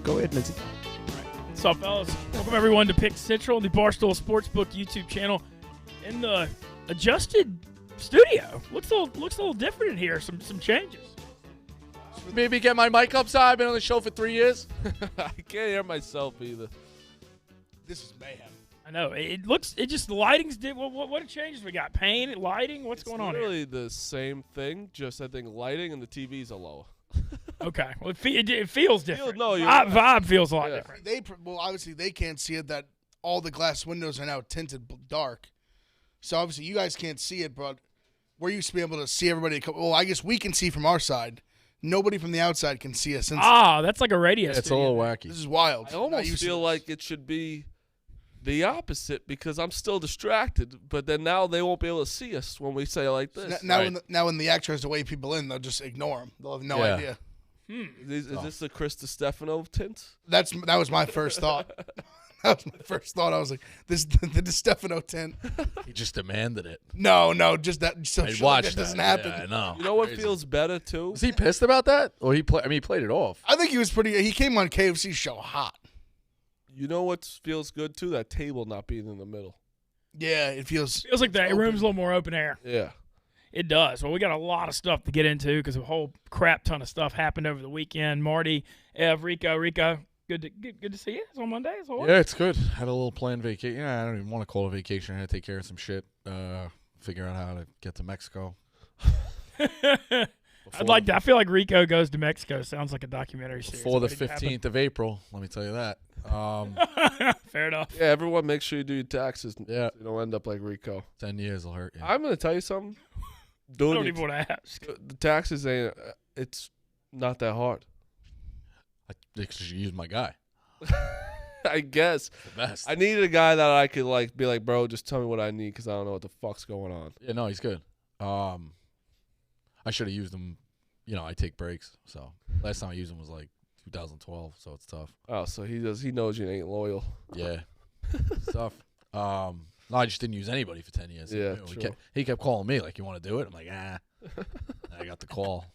Go ahead, Lindsay. What's up, fellas? Welcome, everyone, to Pick Central, the Barstool Sportsbook YouTube channel. In the adjusted studio. Looks a little different in here. Some changes. Maybe get my mic up, so I've been on the show for 3 years. I can't hear myself either. This is mayhem. I know. The lighting's what changes we got? Paint, lighting? What's going on It's here? really the same thing, just I think lighting and the TVs are lower. Okay. Well, it feels different. Vibe feels a lot different. Obviously they can't see it that all the glass windows are now tinted dark. So obviously you guys can't see it, but we're used to be able to see everybody. Well, I guess we can see from our side. Nobody from the outside can see us. That's like a radio It's a studio. little wacky. This is wild. I almost feel like it should be the opposite because I'm still distracted, but then now they won't be able to see us when we say like this. Now when the actor has to wave people in, they'll just ignore them. They'll have no idea. Is this the Chris DiStefano tint? That was my first thought. That was my first thought. I was like, "This the DiStefano tent." He just demanded it. No, just that. So I'd shit watch like that doesn't that. happen. Yeah, I know. You know what Crazy. feels better too? Was he pissed about that? Or he played it off. I think he was pretty. He came on KFC's show hot. You know what feels good too? That table not being in the middle. Yeah, it feels Feels like the room's a little more open air. Yeah. It does. Well, we got a lot of stuff to get into because a whole crap ton of stuff happened over the weekend. Marty, Ev, Rico, good to see you. It's on Monday. It's all Yeah, it's good. Had a little planned vacation. Yeah, I don't even want to call it a vacation. I had to take care of some shit. Figure out how to get to Mexico. I'd like to. I feel like Rico Goes to Mexico. Sounds like a documentary series. Before the waiting to happen. 15th of April, let me tell you that. Fair enough. Yeah, everyone make sure you do your taxes. Yeah. So you don't end up like Rico. 10 years will hurt you. I'm going to tell you something. I Doing don't your even want to ask. the taxes ain't, it's not that hard. I should use my guy. I guess. The best. I needed a guy that I could like be like, bro, just tell me what I need because I don't know what the fuck's going on. Yeah, no, he's good. I should have used him. You know, I take breaks. So last time I used him was like 2012, so it's tough. Oh, so he knows you ain't loyal. Yeah. It's tough. No, I just didn't use anybody for 10 years. Yeah, He kept calling me like, you want to do it? I'm like, I got the call.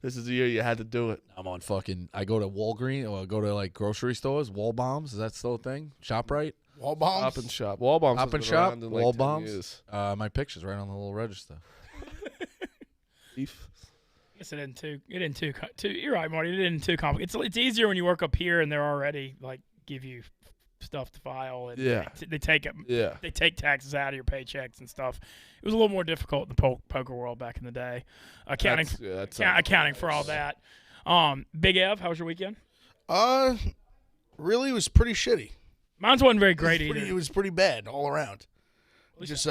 This is the year you had to do it. I'm on I go to Walgreens or I go to like grocery stores, Wall Bombs. Is that still a thing? ShopRite? wall bombs. Stop and shop. Wall bombs. Stop has and been shop. around in, like, Wall 10 bombs. years. My picture's right on the little register. Beef. I guess it isn't too. You're right, Marty. It isn't too complicated. It's easier when you work up here and they're already like give you stuff to file and Yeah. they take it. Yeah. They take taxes out of your paychecks and stuff. It was a little more difficult in the poker world back in the day, accounting for all that. Big Ev, how was your weekend? Really, it was pretty shitty. Mine wasn't very great either. It was pretty bad all around. Just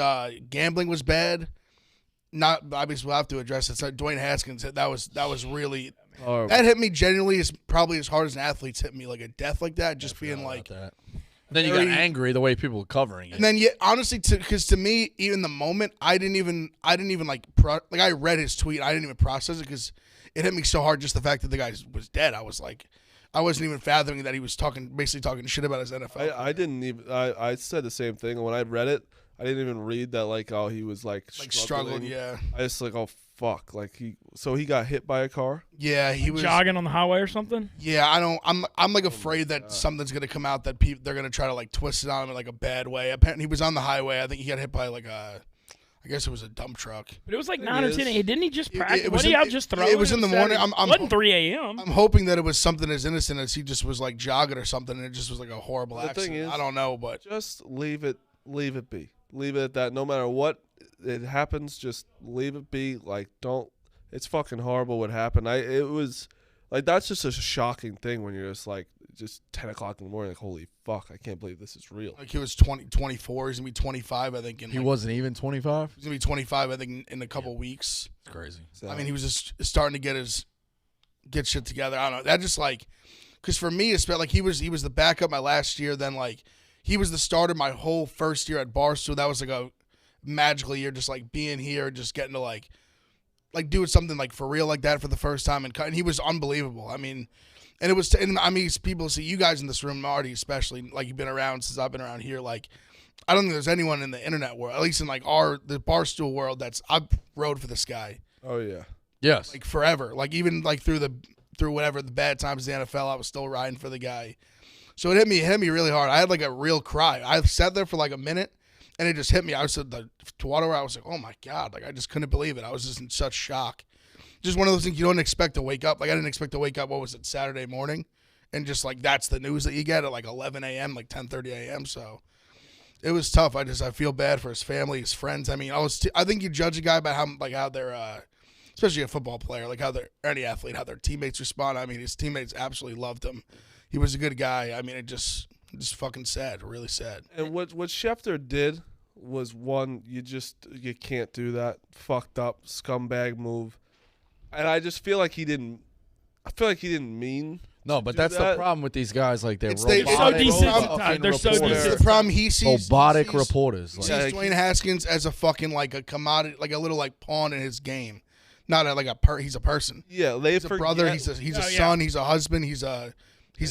gambling was bad. Not obviously we'll have to address it. So Dwayne Haskins, that was really that hit me genuinely probably as hard as an athlete's hit me, like a death like that. Just being like that. Then you got angry the way people were covering it. And then honestly, because to me, even the moment I didn't even like I read his tweet, I didn't even process it because it hit me so hard. Just the fact that the guy was dead, I was like, I wasn't even fathoming that he was basically talking shit about his NFL. I didn't even. I said the same thing when I read it. I didn't even read that he was like struggling. Yeah, I just like, oh fuck, like he got hit by a car. Yeah, he was jogging on the highway or something. Yeah, I'm like afraid that something's gonna come out that they're gonna try to like twist it on him in like a bad way. Apparently, he was on the highway. I think he got hit by like I guess it was a dump truck. But it was like 9 or 10. Didn't he just practice? Wasn't he out just throwing? It was in the morning. It wasn't 3 a.m. I'm hoping that it was something as innocent as he just was like jogging or something, and it just was like a horrible accident. Thing is, I don't know, but just leave it be. Leave it at that. No matter what it happens, just leave it be. Like, don't. It's fucking horrible what happened. It was like that's just a shocking thing when you're just 10 o'clock in the morning. Like, holy fuck, I can't believe this is real. Like he was 24. He's gonna be 25, I think. He wasn't even 25. He's gonna be 25, I think, in a couple weeks. It's crazy. I mean, he was just starting to get shit together. I don't know. That just like, because for me, it's like he was the backup my last year. Then like he was the starter my whole first year at Barstool. That was like a magical year, just like being here, just getting to like doing something like for real like that for the first time, and he was unbelievable. I mean, and it was, and I mean, people see you guys in this room, Marty especially, like you've been around since I've been around here. Like, I don't think there's anyone in the internet world, at least in like the Barstool world, I've rode for this guy. Oh yeah, yes, like forever. Like even like through the through whatever the bad times in the NFL, I was still riding for the guy. So it hit me really hard. I had like a real cry. I sat there for like a minute, and it just hit me. I was at the water where I was like, oh my God, like I just couldn't believe it. I was just in such shock. Just one of those things you don't expect to wake up. Like I didn't expect to wake up, what was it, Saturday morning? And just like that's the news that you get at like 11 a.m., like 10:30 a.m. So it was tough. I feel bad for his family, his friends. I mean, I think you judge a guy by how they're, especially a football player, like or any athlete, how their teammates respond. I mean, his teammates absolutely loved him. He was a good guy. I mean, it just fucking sad, really sad. And what Schefter did was one, you can't do that. Fucked up scumbag move. And I just feel like he didn't mean. No, but do that's that. the problem with these guys. Like they're It's robotic. so desensitized. They're so The problem he sees robotic he sees, reporters. He Like, sees Dwayne Haskins as a fucking like a commodity, like a little like pawn in his game. Not he's a person. Yeah, they He's a brother. He's a son. He's a husband. He's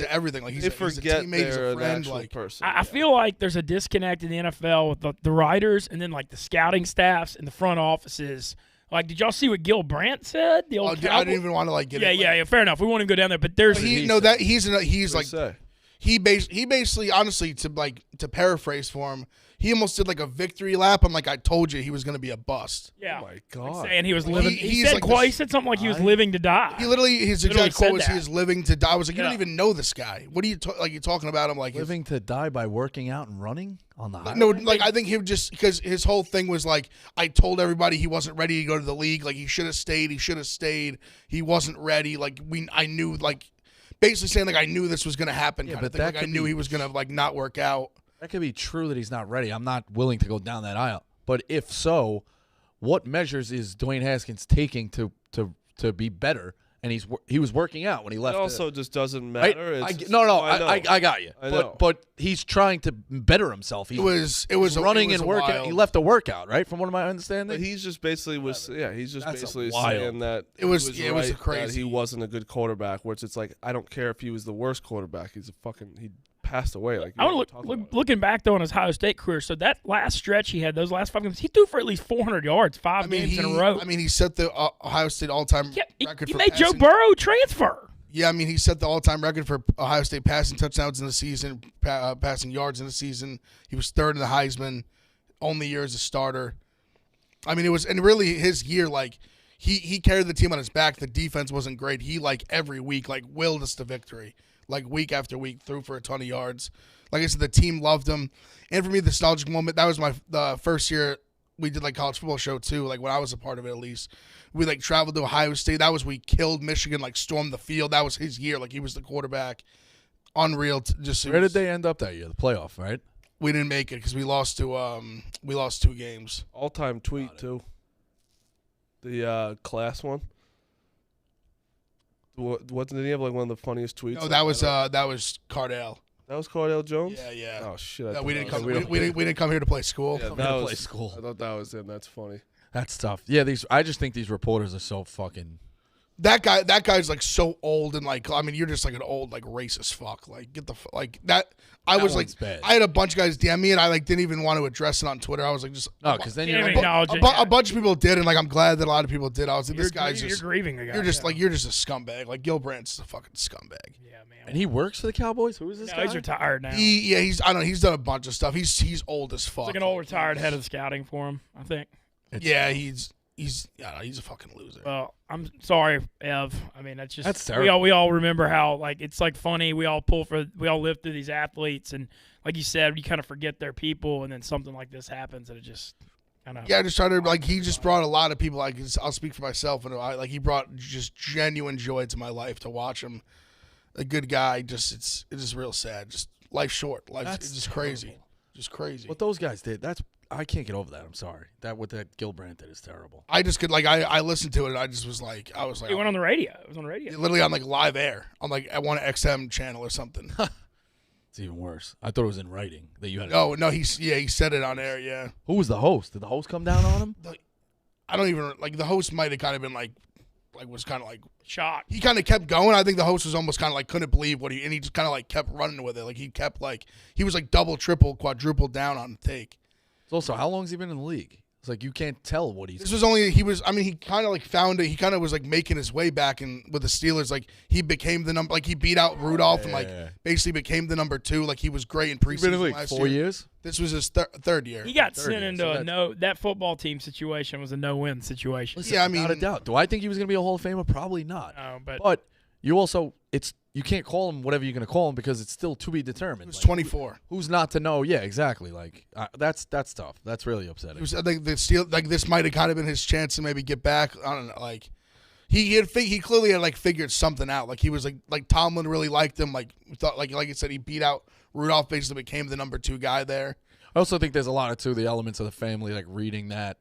everything. Like he's a teammate. He's they're a an friend. actual Like person. I feel like there's a disconnect in the NFL with the writers and then like the scouting staffs and the front offices. Like, did y'all see what Gil Brandt said? The old I didn't even want to like get. Yeah. Fair enough. We won't even go down there. But there's He's like say? he basically honestly to paraphrase for him. He almost did like a victory lap. I'm like, I told you he was going to be a bust. yeah. Oh my God. Saying he was living. he's He like he said something like he was living to die. He literally his Literally exact quote said was that. he is living to die. I was like, you don't Yeah. even know this guy. What are you you're talking about him like living to die by working out and running on the highway. No, like I think him just because his whole thing was like I told everybody he wasn't ready to go to the league. Like he should have stayed. He wasn't ready. Like I knew like basically saying like I knew this was gonna happen. Yeah, kind of but thing. that Like I could knew be- he was gonna like not work out. That could be true that he's not ready. I'm not willing to go down that aisle. But if so, what measures is Dwayne Haskins taking to be better? And he was working out when he left. It also just doesn't Right? matter. It's just- No, I know. I got you. I know. But he's trying to better himself. He It was running it was and working. wild. He left a workout, right? From what am I understanding? But he's just basically he's just That's basically wild. saying that It was he it was right, crazy. that he wasn't a good quarterback. Which it's like I don't care if he was the worst quarterback. He passed away. Like I want to look looking back though on his Ohio State career. So that last stretch he had, those last 5 games, he threw for at least 400 yards, games in a row. I mean, he set the Ohio State all-time record he for made Joe passing. Burrow transfer. Yeah, I mean, he set the all-time record for Ohio State passing touchdowns in the season, passing yards in the season. He was third in the Heisman, only year as a starter. I mean, it was, and really his year, like, he carried the team on his back. The defense wasn't great. He, like, every week, like, willed us to victory. Like, week after week, threw for a ton of yards. Like I said, the team loved him. And for me, the nostalgic moment, that was the first year we did, like, college football show, too, like, when I was a part of it, at least. We, like, traveled to Ohio State. That was we killed Michigan, like, stormed the field. That was his year. Like, he was the quarterback. Unreal. Where did they end up that year? The playoff, right? We didn't make it because we lost 2 games. all-time tweet too. The class one. Didn't he have like one of the funniest tweets? No, that was Cardell. That was Cardale Jones. Yeah. Oh shit! We didn't come. We didn't come here to play school. Yeah, Come that here to was play school. I thought that was him. That's funny. That's tough. Yeah, I just think these reporters are so fucking. That guy's like so old and like I mean you're just like an old like racist fuck like get the like that. I That was like one's bad. I had a bunch of guys DM me and I like didn't even want to address it on Twitter. I was like just No, because then Can't you're even like, acknowledge it. a bunch of people did and like I'm glad that a lot of people did. I was like this guy's You're just grieving the guy. you're just yeah. like you're just a scumbag. Like Gil Brandt's a fucking scumbag. Yeah, man. and he works for the Cowboys. Who is this No, guy? he's retired now. He's I don't know he's done a bunch of stuff. He's old as fuck. It's like an old retired head of the scouting for him, I think. Yeah, he's I don't know, he's a fucking loser. Well, I'm sorry, Ev. I mean, that's just That's terrible. we all remember how like it's like funny. We all live through these athletes, and like you said, you kind of forget they're people, and then something like this happens, and it just kind of Yeah, I just tried to like he just brought a lot of people. Like I'll speak for myself, and he brought just genuine joy to my life to watch him. A good guy. It's just real sad. Just life short. That's It's just terrible. crazy. Just crazy. What those guys did, I can't get over that. I'm sorry. What that Gil Brandt did is terrible. I just could like I listened to it. And I just was like it went on the radio. It was on the radio. literally on like live air on like at one XM channel or something. It's even worse. I thought it was in writing that you had. No, he said it on air. Yeah, Who was the host? Did the host come down on him? I don't even like the host might have kind of been like was kind of like Shocked. he kind of kept going. I think the host was almost kind of like couldn't believe and he just kind of like kept running with it. Like he kept like he was like double, triple, quadruple down on the take. Also, how long has he been in the league? It's like you can't tell what he's. This was only he was. I mean, he kind of like found it. He kind of was like making his way back and with the Steelers. Like he became the number. Like he beat out Rudolph and like basically became the number 2. Like he was great in preseason. Been like last 4 year. years. This was his third year. He got Third sent year, into so that football team situation was a no-win situation. Listen, Yeah, I mean, without a doubt. Do I think he was going to be a Hall of Famer? Probably not. No, but you also you can't call him whatever you're going to call him because it's still to be determined. He was Like, 24. Who's not to know? Yeah, exactly. Like that's tough. That's really upsetting. He was, I think this might have kind of been his chance to maybe get back. I don't know. Like he clearly had like figured something out. Like he was like Tomlin really liked him. Like thought like I said, he beat out Rudolph, basically became the number 2 guy there. I also think there's a lot of the elements of the family, like reading that.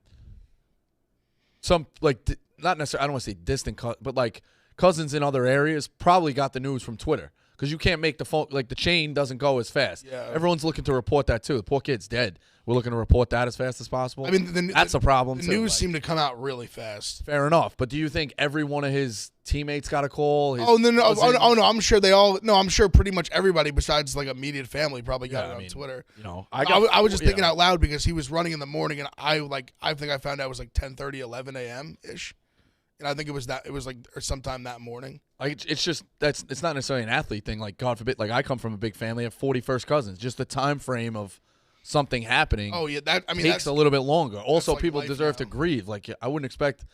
Some like not necessarily. I don't want to say distant, but like cousins in other areas probably got the news from Twitter because you can't make the phone like the chain doesn't go as fast. Yeah. Everyone's looking to report that too. The poor kid's dead. We're looking to report that as fast as possible. I mean, that's a problem. The too. news Like, seemed to come out really fast. fair enough, but do you think every one of his teammates got a call? No, no. I'm sure they all. No, I'm sure pretty much everybody besides like immediate family probably got it on Twitter. You know, I was just thinking out loud because he was running in the morning, and I think I found out it was like 10:30, 11 a.m. ish, and I think it was like or sometime that morning. Like it's just it's not necessarily an athlete thing. Like God forbid, like I come from a big family, I have 41st cousins. Just the time frame of something happening. Oh yeah, takes a little bit longer. Also, like people life deserve now. to grieve. Like I wouldn't expect,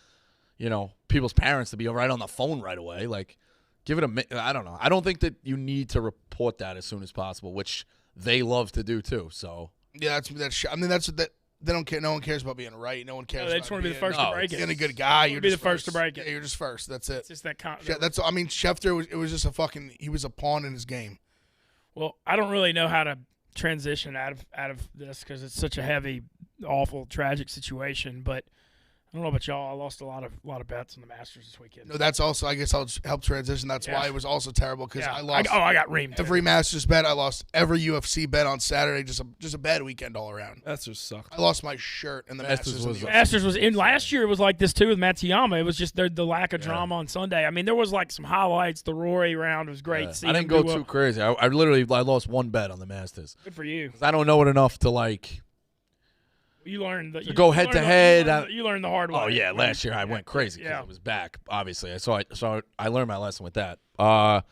people's parents to be right on the phone right away. Like give it a minute. I don't know. I don't think that you need to report that as soon as possible, which they love to do too. So yeah, that's. I mean, that's that. They don't care. No one cares about being right. No one cares. No, they just want to be the first to break it. Being a good guy, you're be just the first to break it. Yeah, you're just first. That's it. It's just that. That's. I mean, Schefter it was just a fucking. He was a pawn in his game. Well, I don't really know how to transition out of this because it's such a heavy, awful, tragic situation. But I don't know about y'all. I lost a lot of bets on the Masters this weekend. No, that's also. I guess I'll help transition. That's why it was also terrible because I lost. I got reamed. Every Masters bet. I lost every UFC bet on Saturday. Just a bad weekend all around. Masters sucked. I lost my shirt and the Masters Masters was in last year. It was like this too with Matsuyama. It was just the lack of drama on Sunday. I mean, there was like some highlights. The Rory round was great. I didn't go too crazy. I literally lost one bet on the Masters. Good for you. I don't know it enough to like. You learned that. Go head to head. You learned the hard way. Oh yeah, last year I went crazy because I was back. Obviously, so I learned my lesson with that. I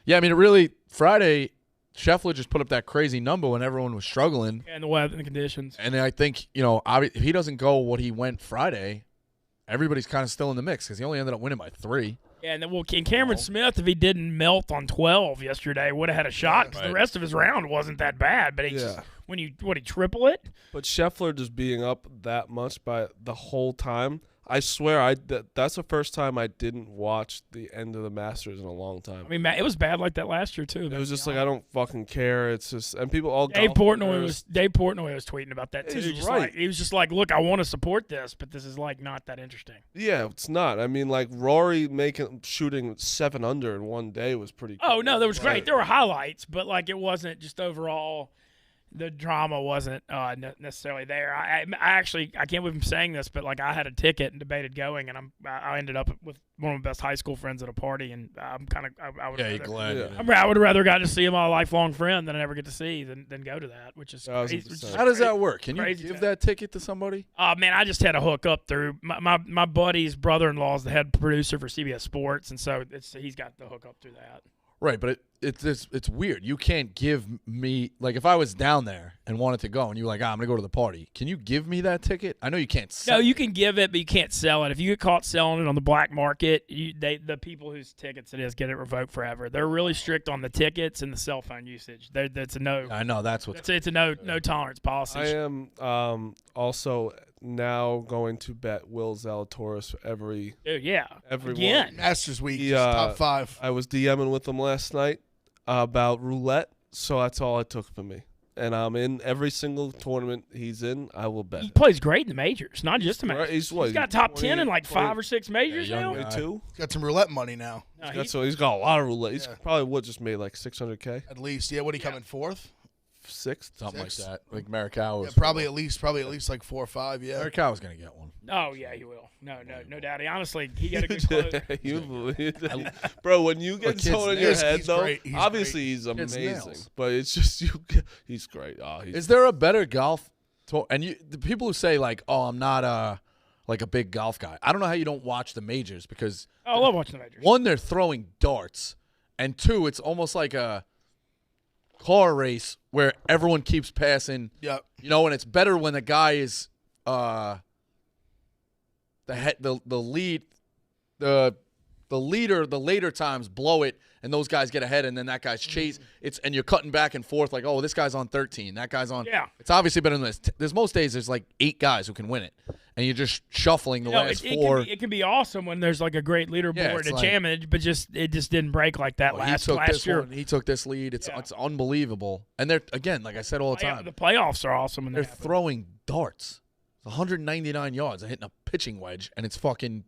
mean, it really Friday. Scheffler just put up that crazy number when everyone was struggling. And the weather and the conditions. And I think if he doesn't go what he went Friday, everybody's kind of still in the mix because he only ended up winning by 3. Yeah, and Cameron Smith, if he didn't melt on 12 yesterday, would have had a shot because the rest of his round wasn't that bad. But he just, when he triple it? But Scheffler just being up that much by the whole time, I swear that's the first time I didn't watch the end of the Masters in a long time. I mean, it was bad like that last year too. It was just like I don't fucking care. It's just and people all Dave Portnoy was tweeting about that too. He's right. He was just like, look, I want to support this, but this is like not that interesting. Yeah, it's not. I mean, like Rory shooting 7 under in one day was pretty cool. Oh no, that was great. There were highlights, but like it wasn't just overall. The drama wasn't necessarily there. I can't believe I'm saying this, but like I had a ticket and debated going, and I ended up with one of my best high school friends at a party, and I'm kind of I would have rather got to see my lifelong friend that I never get to see than go to that, which is crazy. How does that work? Can you give that ticket to somebody? Man, I just had a hook up through my buddy's brother-in-law is the head producer for CBS Sports, and so he's got the hook up through that. Right, but it's weird. You can't give me like if I was down there and wanted to go and you were like, I'm gonna go to the party. Can you give me that ticket? I know you can't sell No, you can give it, but you can't sell it. If you get caught selling it on the black market, the people whose tickets it is get it revoked forever. They're really strict on the tickets and the cell phone usage. That's a no. I know that's what it's a no tolerance policy. I am also now going to bet Will Zalatoris every Again. Masters week, top 5. I was DMing with him last night about roulette, so that's all it took for me. And I'm in every single tournament he's in. I will bet. He plays great in the majors, not just the majors. He's got top 10 in like 5 or 6 majors now. 22. He's got some roulette money now. No, He's got a lot of roulette. He's probably just made like $600K. At least, yeah. What he come in 4th? 6th, something like that. Like Marikawa. Yeah, probably at least like 4 or 5. Yeah, Marikawa's gonna get one. Oh yeah, he will. No doubt. Honestly, he got a good close. Bro, when you get someone in your head, though, obviously great. He's amazing. But it's just he's great. Is there a better golf And the people who say like, "Oh, I'm not like a big golf guy." I don't know how you don't watch the majors because I love watching the majors. one, they're throwing darts, and two, it's almost like a car race where everyone keeps passing. Yep. You know, and it's better when the guy is the lead, the leader. The later times blow it, and those guys get ahead, and then that guy's chase. And you're cutting back and forth like, oh, this guy's on 13, that guy's on. Yeah. It's obviously better than this. There's most days there's like 8 guys who can win it, and you're just shuffling the last 4. It can be awesome when there's like a great leaderboard and championship, but it just didn't break like that last year. He took this lead. It's unbelievable. And they're, again, like I said all the time, the playoffs are awesome. When they're throwing darts. It's 199 yards. They're hitting a pitching wedge, and it's fucking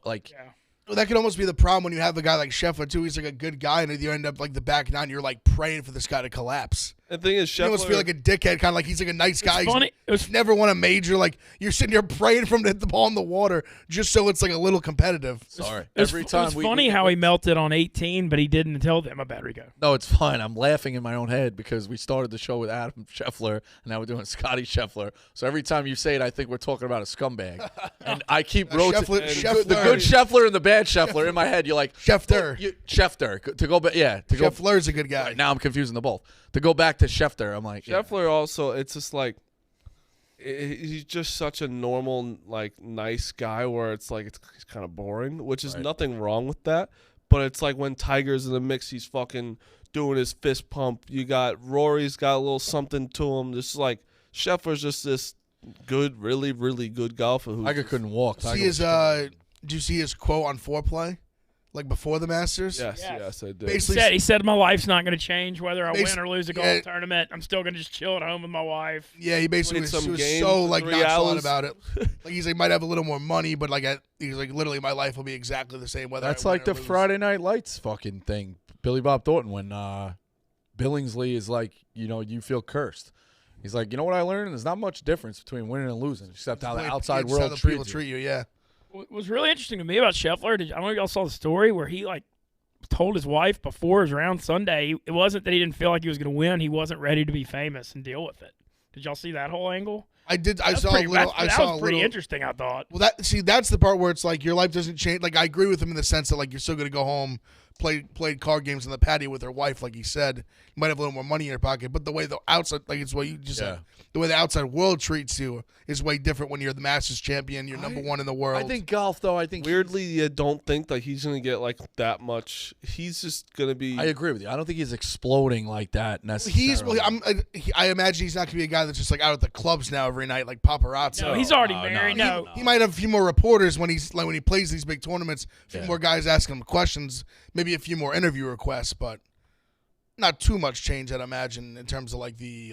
like. Yeah. Well, that could almost be the problem when you have a guy like Scheffler too. He's like a good guy, and you end up like the back nine. You're like praying for this guy to collapse. The thing is, Scheffler, you almost feel like a dickhead, kind of like he's like a nice guy. It's funny. He's never won a major. Like you're sitting here praying for him to hit the ball in the water, just so it's like a little competitive. Sorry. It's funny how he melted on 18, but he didn't tell them about Rico. No, it's fine. I'm laughing in my own head because we started the show with Adam Scheffler, and now we're doing Scotty Scheffler. So every time you say it, I think we're talking about a scumbag, and I keep rotating the good Scheffler and the bad Scheffler in my head. You're like Schefter. Schefter to go back. Yeah, to go. Scheffler's a good guy. Right, now I'm confusing the both. To go back to Schefter, I'm like Scheffler also. It's just like he's just such a normal, like nice guy. Where it's like he's kind of boring, which is nothing wrong with that. But it's like when Tiger's in the mix, he's fucking doing his fist pump. You got Rory's got a little something to him. Just like Scheffler's just this good, really, really good golfer. Tiger couldn't walk. Did you see his quote on foreplay? Like before the Masters? Yes, I did. Basically, he said my life's not going to change whether I win or lose a golf tournament. I'm still going to just chill at home with my wife. Yeah, he basically was so like nonchalant about it. Like he's like might have a little more money, but like he's like literally my life will be exactly the same whether That's I win like or the lose. Friday Night Lights fucking thing. Billy Bob Thornton when Billingsley is like, you feel cursed. He's like, you know what I learned? There's not much difference between winning and losing, except how the outside world treats you. Yeah. What was really interesting to me about Scheffler, I don't know if y'all saw the story where he like told his wife before his round Sunday, it wasn't that he didn't feel like he was going to win. He wasn't ready to be famous and deal with it. Did y'all see that whole angle? I did. I saw a little. That was pretty interesting, I thought. Well, that's the part where it's like your life doesn't change. Like I agree with him in the sense that like you're still going to go home, play card games on the patio with her wife, like he said. You might have a little more money in your pocket, but the way the outside, like it's what you just said, the way the outside world treats you is way different when you're the Masters champion. You're number 1 in the world. I think golf, though. Weirdly, you don't think like he's going to get like that much. He's just going to be. I agree with you. I don't think he's exploding like that necessarily. I imagine he's not going to be a guy that's just like out at the clubs now every night, like paparazzi. No, he's already married. No. He might have a few more reporters when he plays these big tournaments. A few more guys asking him questions. Maybe a few more interview requests, but not too much change, I'd imagine, in terms of like the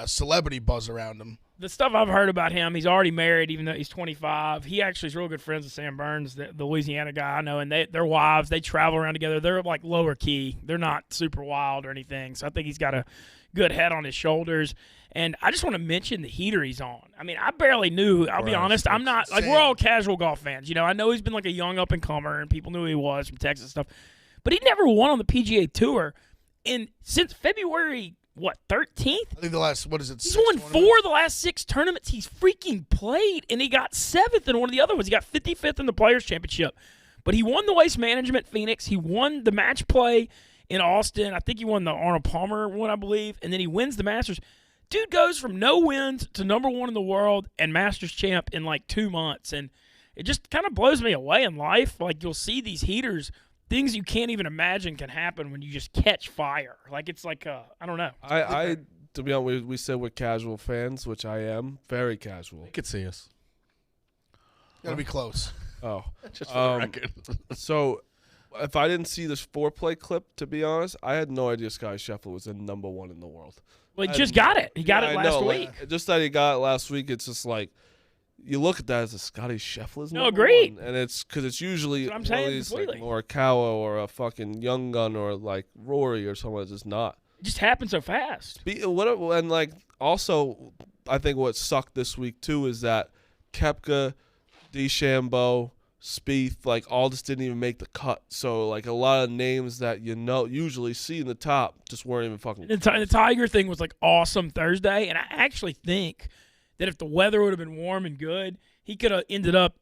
celebrity buzz around him. The stuff I've heard about him, he's already married, even though he's 25. He actually is real good friends with Sam Burns, the Louisiana guy I know, and their wives, they travel around together. They're like lower key. They're not super wild or anything, so I think he's got a good head on his shoulders. And I just want to mention the heater he's on. I mean, I barely knew. I'll be honest. I'm not like we're all casual golf fans. I know he's been like a young up and comer, and people knew who he was from Texas and stuff. But he never won on the PGA Tour, since February 13th. I think the last He's won 4 of the last 6 tournaments he's freaking played, and he got 7th in one of the other ones. He got 55th in the Players Championship, but he won the Waste Management Phoenix. He won the match play in Austin. I think he won the Arnold Palmer one, I believe, and then he wins the Masters. Dude goes from no wins to number 1 in the world and Masters champ in like 2 months. And it just kind of blows me away in life. Like you'll see these heaters, things you can't even imagine can happen when you just catch fire. Like it's like, I don't know. To be honest, we said we're casual fans, which I am. Very casual. You could see us. Gotta be close. Oh. Just for the record. So if I didn't see this foreplay clip, to be honest, I had no idea Scotty Scheffler was in number 1 in the world. Well, he just got it. He got it last week. Just that he got it last week, it's just like, you look at that as a Scotty Scheffler's number agreed. 1. And it's because it's usually one of these like Morikawa or a fucking Young Gun or like Rory or someone that's just not. It just happened so fast. And like also, I think what sucked this week too is that Koepka, DeChambeau, Spieth, like all just didn't even make the cut. So like a lot of names that usually see in the top just weren't even fucking. The Tiger thing was like awesome Thursday, and I actually think that if the weather would have been warm and good, he could have ended up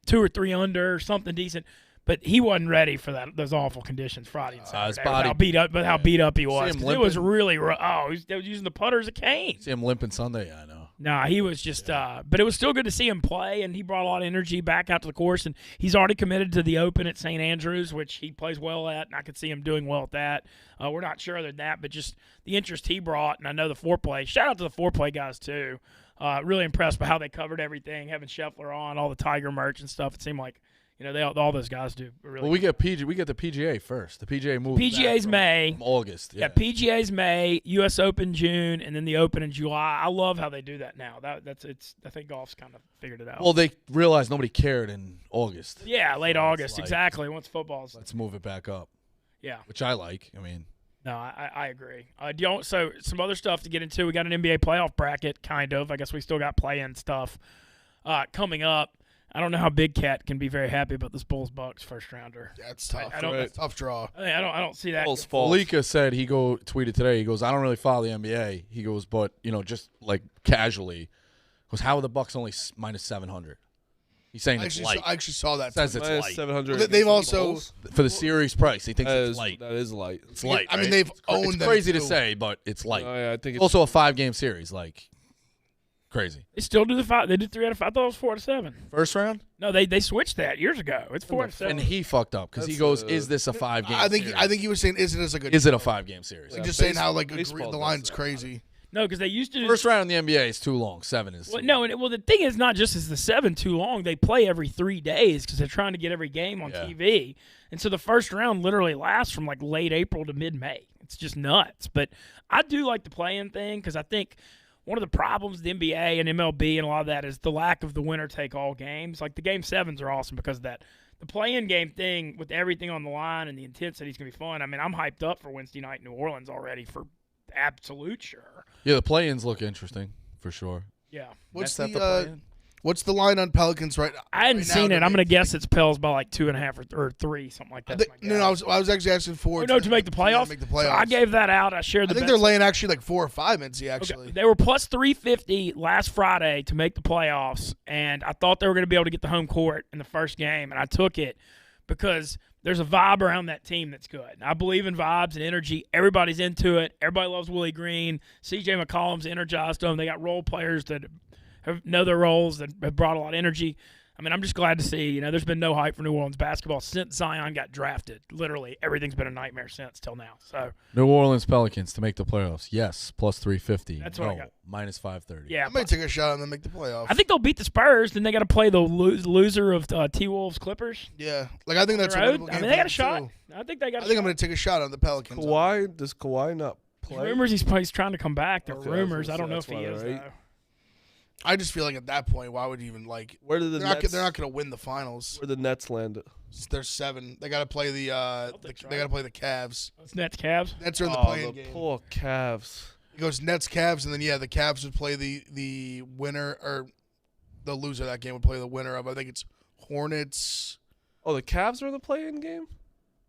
2 or 3 under or something decent. But he wasn't ready for those awful conditions Friday and Saturday. His body, how beat up he was. him 'Cause it was really they was using the putter as a cane. See him limping Sunday. Yeah, I know. Nah, he was just but it was still good to see him play, and he brought a lot of energy back out to the course, and he's already committed to the Open at St. Andrews, which he plays well at, and I could see him doing well at that. We're not sure other than that, but just the interest he brought, and I know the foreplay. Shout out to the foreplay guys, too. Really impressed by how they covered everything, having Scheffler on, all the Tiger merch and stuff. It seemed like all those guys do really. Well, we get the PGA first. The PGA moves. PGA's May. From August. Yeah. PGA's May, U.S. Open June, and then the Open in July. I love how they do that now. I think golf's kind of figured it out. Well, they realized nobody cared in August. Yeah, late August, like, exactly. Once football's. Let's move it back up. Yeah. Which I like. I mean. No, I agree. So some other stuff to get into. We got an NBA playoff bracket, kind of. I guess we still got play-in stuff coming up. I don't know how Big Cat can be very happy about this Bulls-Bucks first rounder. Yeah, it's tough. I don't. Tough draw. I don't see that. Malika said tweeted today. He goes, I don't really follow the NBA. He goes, but just like casually, goes, how are the Bucks only minus 700? He's saying it's light. I actually saw that. Says it's minus light. 700. They've also for the series price. He thinks it's light. That is light. It's light. I mean, right? they've owned It's them crazy to too. say, but it's light. Yeah, I think it's Also a 5-game series, like crazy. They still do the 5. They did 3 out of 5. I thought it was 4 out of 7. First round? No, they switched that years ago. It's 4 out of 7. And he fucked up because he That's goes, "Is this a 5-game?" series? I think he was saying, "Is it as like a Is it a 5-game series? Like just saying how like baseball the does line's that. crazy." No, because they used to do First round in the NBA is too long. 7 is. Well, too no, long. the thing is not just is the 7 too long. They play every 3 days because they're trying to get every game on TV, and so the first round literally lasts from like late April to mid-May. It's just nuts. But I do like the play-in thing because I think one of the problems with the NBA and MLB and a lot of that is the lack of the winner-take-all games. Like the Game 7s are awesome because of that. The play-in game thing with everything on the line and the intensity is going to be fun. I mean, I'm hyped up for Wednesday night in New Orleans already for absolute sure. Yeah, the play-ins look interesting for sure. Yeah. What's Nets have to play in? What's the line on Pelicans right now? I hadn't seen it. I'm going to guess it's Pels by like 2.5 or 3, something like that. I was actually asking for to make the playoffs. To make the playoffs. So I gave that out. I shared the I think bets. they're laying actually like 4 or 5 NC actually. Okay. They were plus 350 last Friday to make the playoffs, and I thought they were going to be able to get the home court in the first game, and I took it because there's a vibe around that team that's good. And I believe in vibes and energy. Everybody's into it. Everybody loves Willie Green. CJ McCollum's energized them. They got role players that know their roles that have brought a lot of energy. I mean, I'm just glad to see, there's been no hype for New Orleans basketball since Zion got drafted. Literally, everything's been a nightmare since till now. So New Orleans Pelicans to make the playoffs. Yes, plus 350. That's what I got. Minus 530. yeah, I might take a shot on them make the playoffs. I think they'll beat the Spurs. Then they got to play the loser of T-Wolves Clippers. Yeah, like I think that's a Road. winnable I game mean, they got for a shot. them, too. I think they got. I think I'm going to take a shot on the Pelicans. Does Kawhi not play? Rumors he's trying to come back. There are Okay, rumors. I don't know that's if he why is they're right. though. I just feel like at that point, why would you even like? Where did the Nets? They're not going to win the finals. Where the Nets landed? They're 7. They got to play the Celtics, they got to play the Cavs. It's Nets Cavs. Nets are in the Oh, playing the game. poor Cavs. It goes Nets Cavs, and then the Cavs would play the winner, or the loser of that game would play the winner of. I think it's Hornets. Oh, the Cavs are in the play-in game?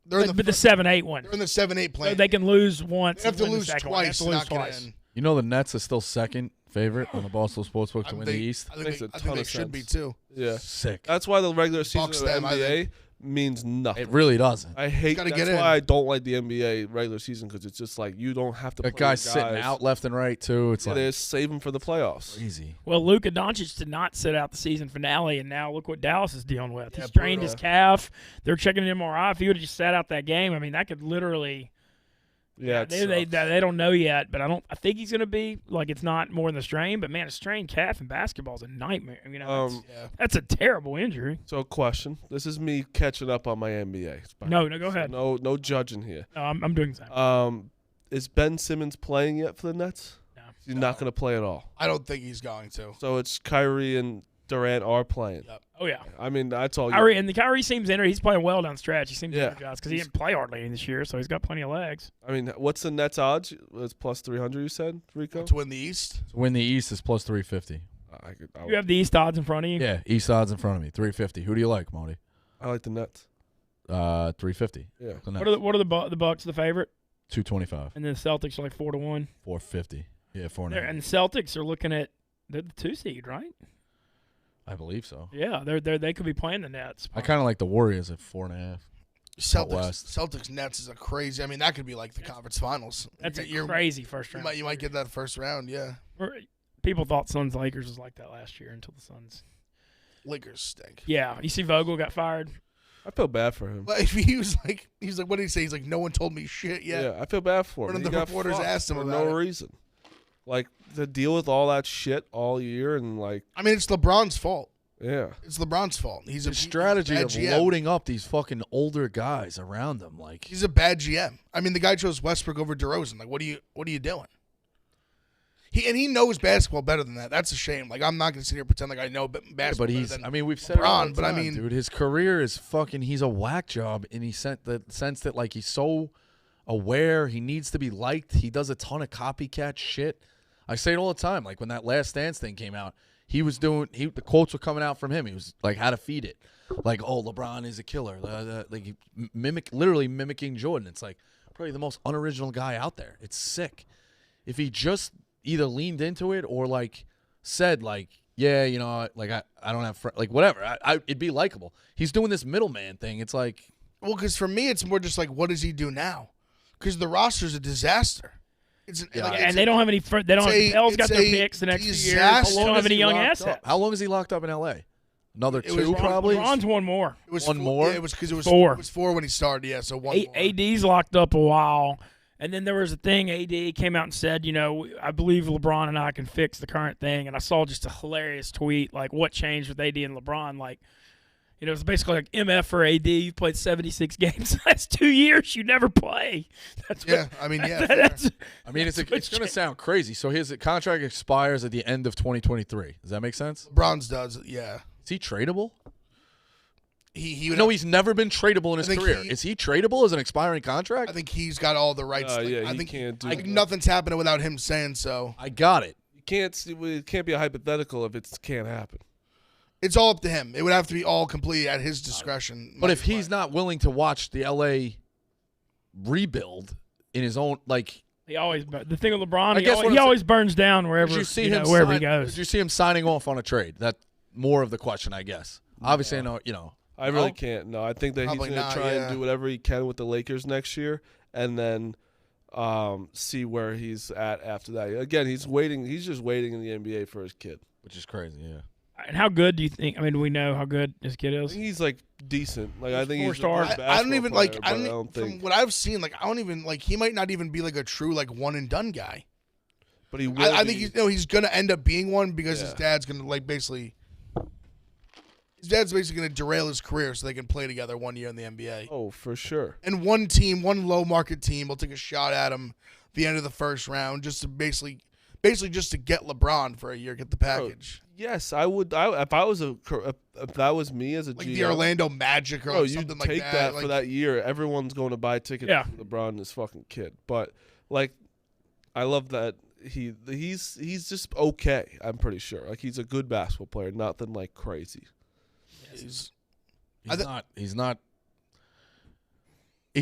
They're in But the 7-8 one. they're in the 7-8 So playing. they can lose once. They have to and win lose the second one. They have twice. to To lose not get twice. in. You know the Nets are still second favorite on the Barstool Sportsbook to win the East. I think Makes they, a I ton think they of should be sense. too. Yeah. Sick. That's why the regular season Bucks of the them, I NBA think. means nothing. It really doesn't. I hate gotta that's get why in. I don't like the NBA regular season because it's just like you don't have to That play guy's your sitting guys. out left and right too. It's Yeah, like they just save him for the playoffs. crazy. Well, Luka Doncic did not sit out the season finale, and now look what Dallas is dealing with. He Yeah, strained brutal. his calf. They're checking an MRI. If he would have just sat out that game, I mean, that could literally. Yeah, it they sucks. don't know yet, but I think he's going to be like it's not more than the strain. But man, a strained calf in basketball is a nightmare. I mean, Yeah. that's a terrible injury. So, question. This is me catching up on my NBA. No, go ahead. No judging here. No, I'm doing the same. Is Ben Simmons playing yet for the Nets? No. He's not going to play at all. I don't think he's going to. So it's Kyrie and Durant are playing. Yep. Oh yeah. I mean, that's all. Kyrie seems he's playing well down the stretch. He seems Yeah. energized because he didn't play hardly this year, so he's got plenty of legs. I mean, what's the Nets odds? It's plus 300. You said, Rico. To win the East. To win the East is plus 350. I You have the East odds in front of you. Yeah, East odds in front of me, 350. Who do you like, Modi? I like the Nets. 350. Yeah. What are the Bucks the favorite? 225. And then the Celtics are like 4-1. 450. Yeah, 4.5. And the Celtics are looking at they're the 2 seed, right? I believe so. Yeah, they could be playing the Nets. I kind of like the Warriors at 4.5. Celtics Nets is a crazy. I mean, that could be like the conference finals. That's a crazy first round. You might get that first round. Yeah. People thought Suns Lakers was like that last year until the Suns. Lakers stink. Yeah, you see Vogel got fired. I feel bad for him. But he was like, what did he say? He's like, no one told me shit yet. Yeah, I feel bad for him. One of the reporters asked him for about no it. reason. Like, to deal with all that shit all year and, like... I mean, it's LeBron's fault. Yeah. It's LeBron's fault. He's a strategy bad of GM. loading up these fucking older guys around him. Like, He's a bad GM. I mean, the guy chose Westbrook over DeRozan. Like, what are you doing? He knows basketball better than that. That's a shame. Like, I'm not going to sit here and pretend like I know basketball but better he's. than I mean, we've said it all LeBron, the but I time, mean, dude, his career is fucking. He's a whack job in the sense that like he's so aware. He needs to be liked. He does a ton of copycat shit. I say it all the time. Like when that Last Dance thing came out, he was doing. The quotes were coming out from him. He was like, "How to feed it." Like, "Oh, LeBron is a killer." Like literally mimicking Jordan. It's like probably the most unoriginal guy out there. It's sick. If he just either leaned into it or like said like, yeah, you know, like I don't have like whatever. It'd be likable. He's doing this middleman thing. It's like, well, because for me, it's more just like, what does he do now? Because the roster's a disaster. And they don't have any. They don't. Bell's got their picks the next few years. They don't have any young assets. How long is he locked up in L.A.? Another 2 probably. LeBron's one more. It was one more. Yeah, it was because it was 4. It was 4 when he started. Yeah, so one more. AD's locked up a while. And then there was a thing, AD came out and said, you know, I believe LeBron and I can fix the current thing. And I saw just a hilarious tweet, like, what changed with AD and LeBron? Like, you know, it's basically like MF for AD. You played 76 games the last 2 years. You never play. That's yeah, what, I mean, yeah. I mean, it's going to sound crazy. So his contract expires at the end of 2023. Does that make sense? LeBron's does, yeah. Is he tradable? He no, he's never been tradable in his career. Is he tradable as an expiring contract? I think he's got all the rights. Yeah, I think can't do like nothing's happening without him saying so. I got it. It can't be a hypothetical if it can't happen. It's all up to him. It would have to be all completely at his discretion. But if he's not willing to watch the LA rebuild in his own, like the thing with LeBron, he always burns down wherever he goes. Did you see him signing off on a trade? That's more of the question, I guess. Obviously, I know, you know. I really can't. No, I think that he's going to try and do whatever he can with the Lakers next year, and then see where he's at after that. Again, he's waiting. He's just waiting in the NBA for his kid, which is crazy. Yeah. And how good do you think? I mean, do we know how good his kid is? I think he's like decent. Like I think he's 4-star. I don't even player, like. I don't think from what I've seen. Like I don't even like. He might not even be like a true like one and done guy. But he will. I think he's gonna end up being one because his dad's gonna like basically. His dad's basically going to derail his career so they can play together 1 year in the NBA. Oh, for sure. And one team, one low market team, will take a shot at him at the end of the first round just to basically just to get LeBron for a year, get the package. Yes, I would. If that was me as a like GM, the Orlando Magic or something like that. You take that for that year. Everyone's going to buy tickets for LeBron and his fucking kid. But like, I love that he's just okay. I'm pretty sure. Like he's a good basketball player, nothing like crazy. He's not. He's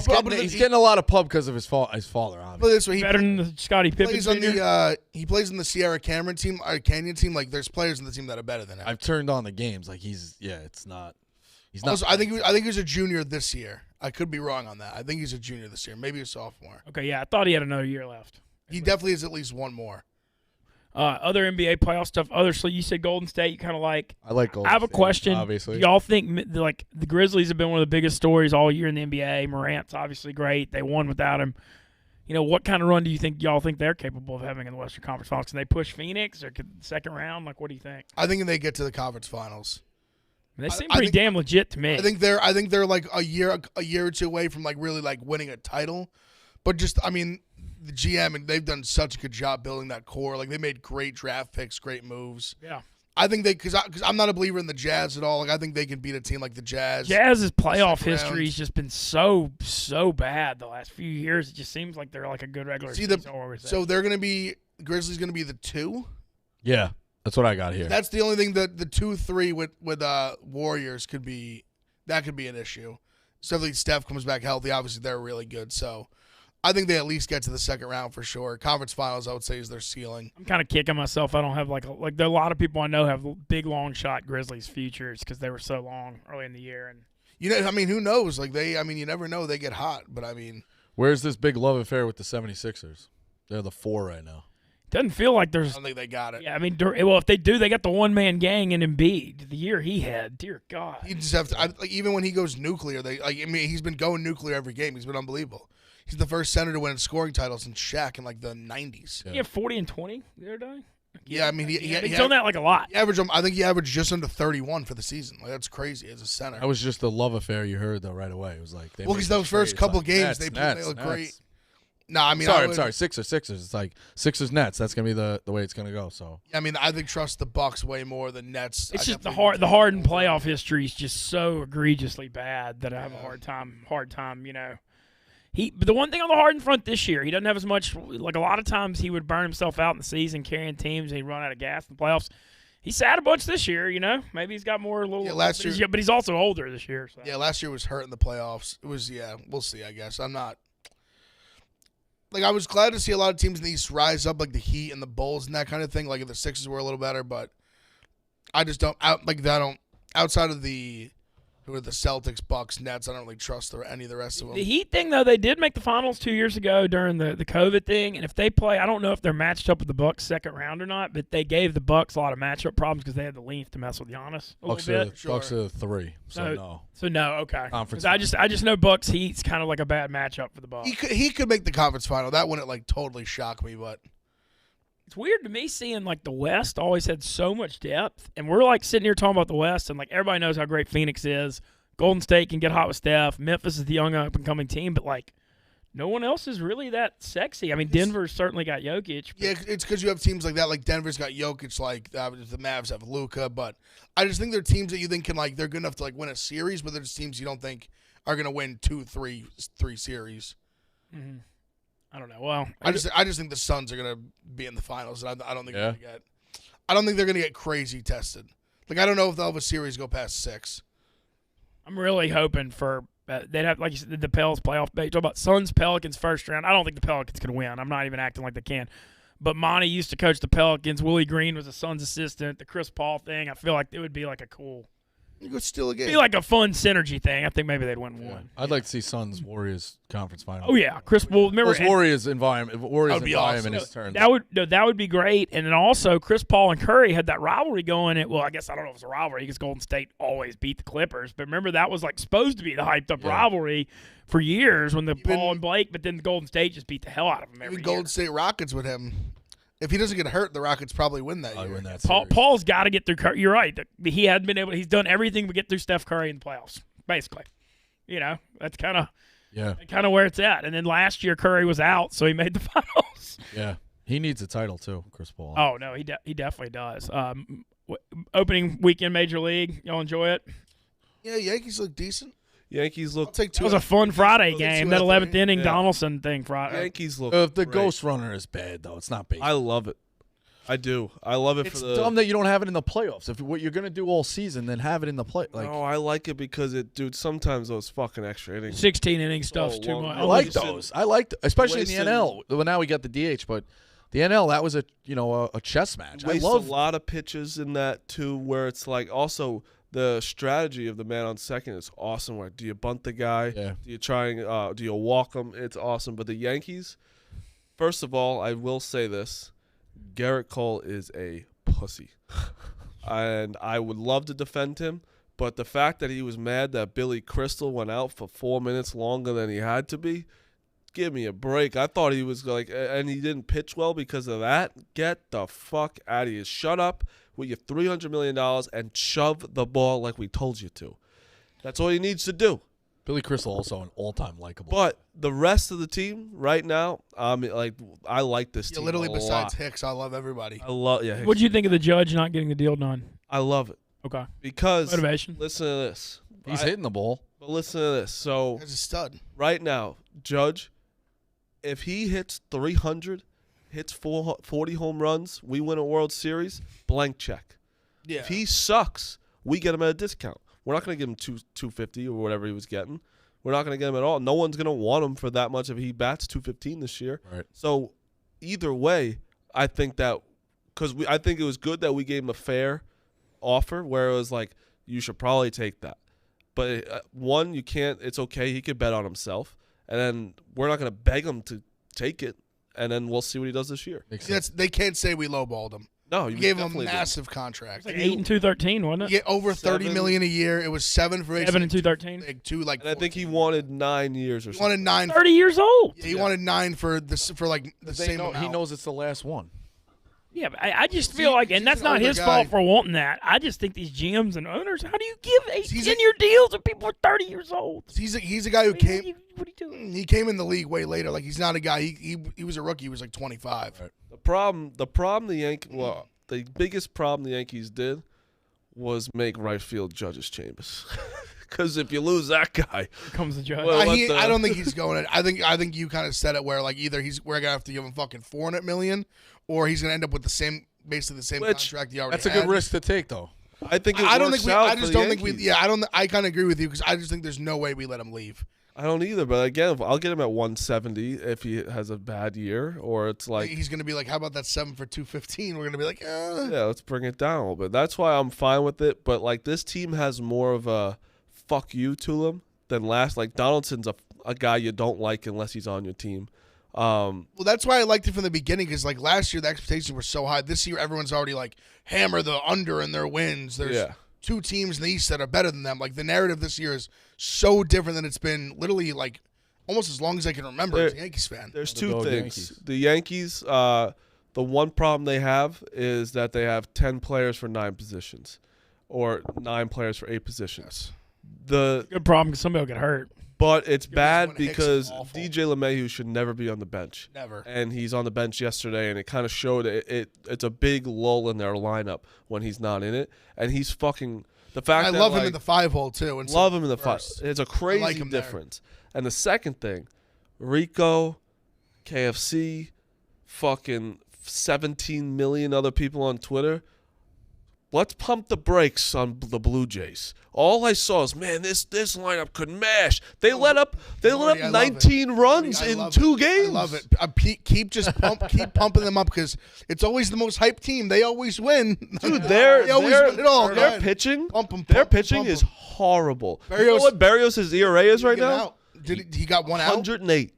But getting a lot of pub because of his father. Obviously, but this way, better than the Scottie Pippen. He plays on the Sierra Canyon team. Like there's players in the team that are better than him. I've turned on the games. Like it's not. He's not. Also, I think he was a junior this year. I could be wrong on that. I think he's a junior this year, maybe a sophomore. Okay, yeah, I thought he had another year left. He definitely has at least one more. Other NBA playoff stuff. So you said Golden State. You kind of like. I like Golden State. I have a question. Obviously, do y'all think like the Grizzlies have been one of the biggest stories all year in the NBA? Morant's obviously great. They won without him. You know, what kind of run do you think y'all think they're capable of having in the Western Conference Finals? Can they push Phoenix or second round? Like, what do you think? I think they get to the conference finals. They seem pretty damn legit to me. I think they're like a year or two away from like really like winning a title, but just I mean. The GM, and they've done such a good job building that core. Like, they made great draft picks, great moves. Yeah. I think because I'm not a believer in the Jazz at all. Like, I think they can beat a team like the Jazz. Jazz's playoff history has just been so bad the last few years. It just seems like they're like a good regular season organization. So they're going to be – Grizzlies going to be the 2? Yeah, that's what I got here. That's the only thing that the 2-3 with Warriors could be – That could be an issue. So if Steph comes back healthy, obviously they're really good. So I think they at least get to the second round for sure. Conference finals, I would say, is their ceiling. I'm kind of kicking myself. I don't have there are a lot of people I know have big long shot Grizzlies futures because they were so long early in the year. And who knows? You never know. They get hot, but where's this big love affair with the 76ers? They're the 4 right now. Doesn't feel like I there's. don't think they got it. Yeah, if they do, they got the one-man gang in Embiid. The year he had, dear God. You just have to. Even when he goes nuclear, he's been going nuclear every game. He's been unbelievable. He's the first center to win a scoring title since Shaq in the 90s. He had 40 and 20 the other day. Yeah, he's done that a lot. I think he averaged just under 31 for the season. That's crazy as a center. That was just the love after you heard though right away. It was like because those first couple games they look great. No, sorry, Sixers. It's like Sixers Nets. That's gonna be the way it's gonna go. So I think trust the Bucks way more than Nets. It's just the Harden playoff history is just so egregiously bad that I have a hard time. But the one thing on the Harden front this year, he doesn't have as much. Like a lot of times, he would burn himself out in the season carrying teams, and he'd run out of gas in the playoffs. He sat a bunch this year, Maybe he's got more last year, but he's also older this year. So. Yeah, last year was hurt in the playoffs. It was we'll see. I guess I'm not. I was glad to see a lot of teams in the East rise up, like the Heat and the Bulls and that kind of thing. Like if the Sixers were a little better, but I just don't outside of the Celtics, Bucks, Nets. I don't really trust any of the rest of them. The Heat thing, though, they did make the finals 2 years ago during the COVID thing, and if they play, I don't know if they're matched up with the Bucks second round or not, but they gave the Bucks a lot of matchup problems because they had the length to mess with Giannis a little bit. Bucks are 3, so no. So no, okay. Conference. I just know Bucks Heat's kind of like a bad matchup for the Bucks. He could make the conference final. That wouldn't totally shock me, but. It's weird to me seeing the West always had so much depth, and we're sitting here talking about the West, and everybody knows how great Phoenix is. Golden State can get hot with Steph. Memphis is the young up-and-coming team, but, no one else is really that sexy. Denver's certainly got Jokic. Yeah, it's because you have teams like that. Denver's got Jokic, the Mavs have Luka, but I just think they're teams that you think can, they're good enough to, win a series, but they're just teams you don't think are going to win 2, 3 series. Mm-hmm. I don't know. Well, I just think the Suns are going to be in the finals, and I don't think they're going to get – I don't think they're going to get crazy tested. I don't know if they'll have a series go past 6. I'm really hoping for they'd have, like you said, the Pels playoff. You talk about Suns, Pelicans first round. I don't think the Pelicans can win. I'm not even acting like they can. But Monty used to coach the Pelicans. Willie Green was a Suns assistant. The Chris Paul thing, I feel like it would be a cool. You could steal a game. It'd be a fun synergy thing. I think maybe they'd win one. I'd like to see Suns Warriors conference final. Oh yeah, Chris Paul. Remember Warriors environment. Warriors environment is turned. That would be great. And then also Chris Paul and Curry had that rivalry going. I guess I don't know if it's a rivalry because Golden State always beat the Clippers. But remember that was supposed to be the hyped up rivalry for years when Paul and Blake. But then the Golden State just beat the hell out of them every year. Golden State Rockets with him. If he doesn't get hurt, the Rockets probably win that year. Paul's got to get through Curry. You're right. He hadn't been able. He's done everything but get through Steph Curry in the playoffs, basically. That's kind of where it's at. And then last year Curry was out, so he made the finals. Yeah, he needs a title too, Chris Paul. Oh no, he definitely does. Opening weekend Major League, y'all enjoy it? Yeah, Yankees look decent. Yankees look. I'll take 2. It was a fun Friday game. That 11th inning Donaldson thing Friday. Yankees look. The great. Ghost Runner is bad though. It's not big. I love it. I do. I love it. It's dumb that you don't have it in the playoffs. If what you're gonna do all season, then have it in the play. No, I like it because dude. Sometimes those fucking extra innings. 16 inning stuff's too much. I like those. Especially in the NL. Well, now we got the DH, but the NL that was a chess match. I love a lot of pitches in that too, where it's also. The strategy of the man on second is awesome. Where do you bunt the guy? Yeah. Do you try and do you walk him? It's awesome. But the Yankees, first of all, I will say this: Garrett Cole is a pussy, and I would love to defend him. But the fact that he was mad that Billy Crystal went out for 4 minutes longer than he had to be, give me a break. I thought he was and he didn't pitch well because of that. Get the fuck out of here. Shut up with your $300 million and shove the ball like we told you to. That's all he needs to do. Billy Crystal also an all-time likable. But the rest of the team right now, I like this team. Literally, besides lot. Hicks, I love everybody. Hicks. What do you think of the judge not getting the deal done? I love it. Okay. Because motivation. Listen to this. He's hitting the ball. But listen to this. So he's a stud. Right now, Judge, if he hits 300, hits 40 home runs, we win a World Series, blank check. Yeah. If he sucks, we get him at a discount. We're not going to give him 250 or whatever he was getting. We're not going to get him at all. No one's going to want him for that much if he bats 215 this year. Right. So either way, I think that because I think it was good that we gave him a fair offer where it was like, you should probably take that. But one, you can't. It's okay. He could bet on himself, and then we're not going to beg him to take it, and then we'll see what he does this year. They can't say we lowballed him. No, you gave him a massive contract. It's like 8 and 213, wasn't it? Yeah, over $30 million a year. It was 7 for 7 and 213. Like 2 like. And I think he wanted 9 years or he something. wanted 9. 30 years old. He wanted 9 for this for like the same amount. He knows it's the last one. Yeah, but I just feel like, and that's an not older his guy. fault for wanting that. I just think these GMs and owners, how do you give 10-year deals to people who are 30 years old? He's a guy who What came. are you doing? He came in the league way later. Like he's not a guy. He was a rookie. He was like 25. Right. The biggest problem the Yankees did was make right field Judge's Chambers. Because if you lose that guy, Here comes the judge. Well, I don't think he's going. I think you kind of said it where like either we're gonna have to give him fucking $400 million, or he's gonna end up with basically the same contract he already That's a good had. risk to take, though. I think I don't think we. I for just the don't think we. Yankees. Yeah, I don't. I kind of agree with you because I just think there's no way we let him leave. I don't either. But again, I'll get him at 170 if he has a bad year, or it's like, He's gonna be like, how about that 7 for 215? We're gonna be like, yeah, let's bring it down a little bit. That's why I'm fine with it. But like this team has more of a fuck you to them than last. Like Donaldson's a guy you don't like unless he's on your team. Well, that's why I liked it from the beginning because like last year the expectations were so high. This year everyone's already like hammer the under in their wins. There's 2 teams in the East that are better than them. Like the narrative this year is so different than it's been literally like almost as long as I can remember as a Yankees fan. There's The 2 dog things. Yankees. The Yankees, the one problem they have is that they have 10 players for 9 positions, or 9 players for 8 positions. Good problem because somebody will get hurt. But it's bad when Hicks is because awful. DJ LeMahieu should never be on the bench. Never. And he's on the bench yesterday, and it kind of showed it's a big lull in their lineup when he's not in it. And he's fucking the fact I that love him like, in the 5 hole too. And love him in the 5. first. It's a like crazy him there. difference. And the second thing, Rico, KFC, fucking 17 million other people on Twitter. Let's pump the brakes on the Blue Jays. All I saw is, man, this lineup could mash. They let up Marty, I love 19 runs I in love 2 it. games. I love it. Keep pumping them up because it's always the most hyped team. They always win. Dude, they always win it all. Go their ahead. pitching, Pump 'em, their pump 'em, pitching pump is 'em. horrible. You know Barrios- what Barrios' ERA is right Get now? out. He got one out? 108.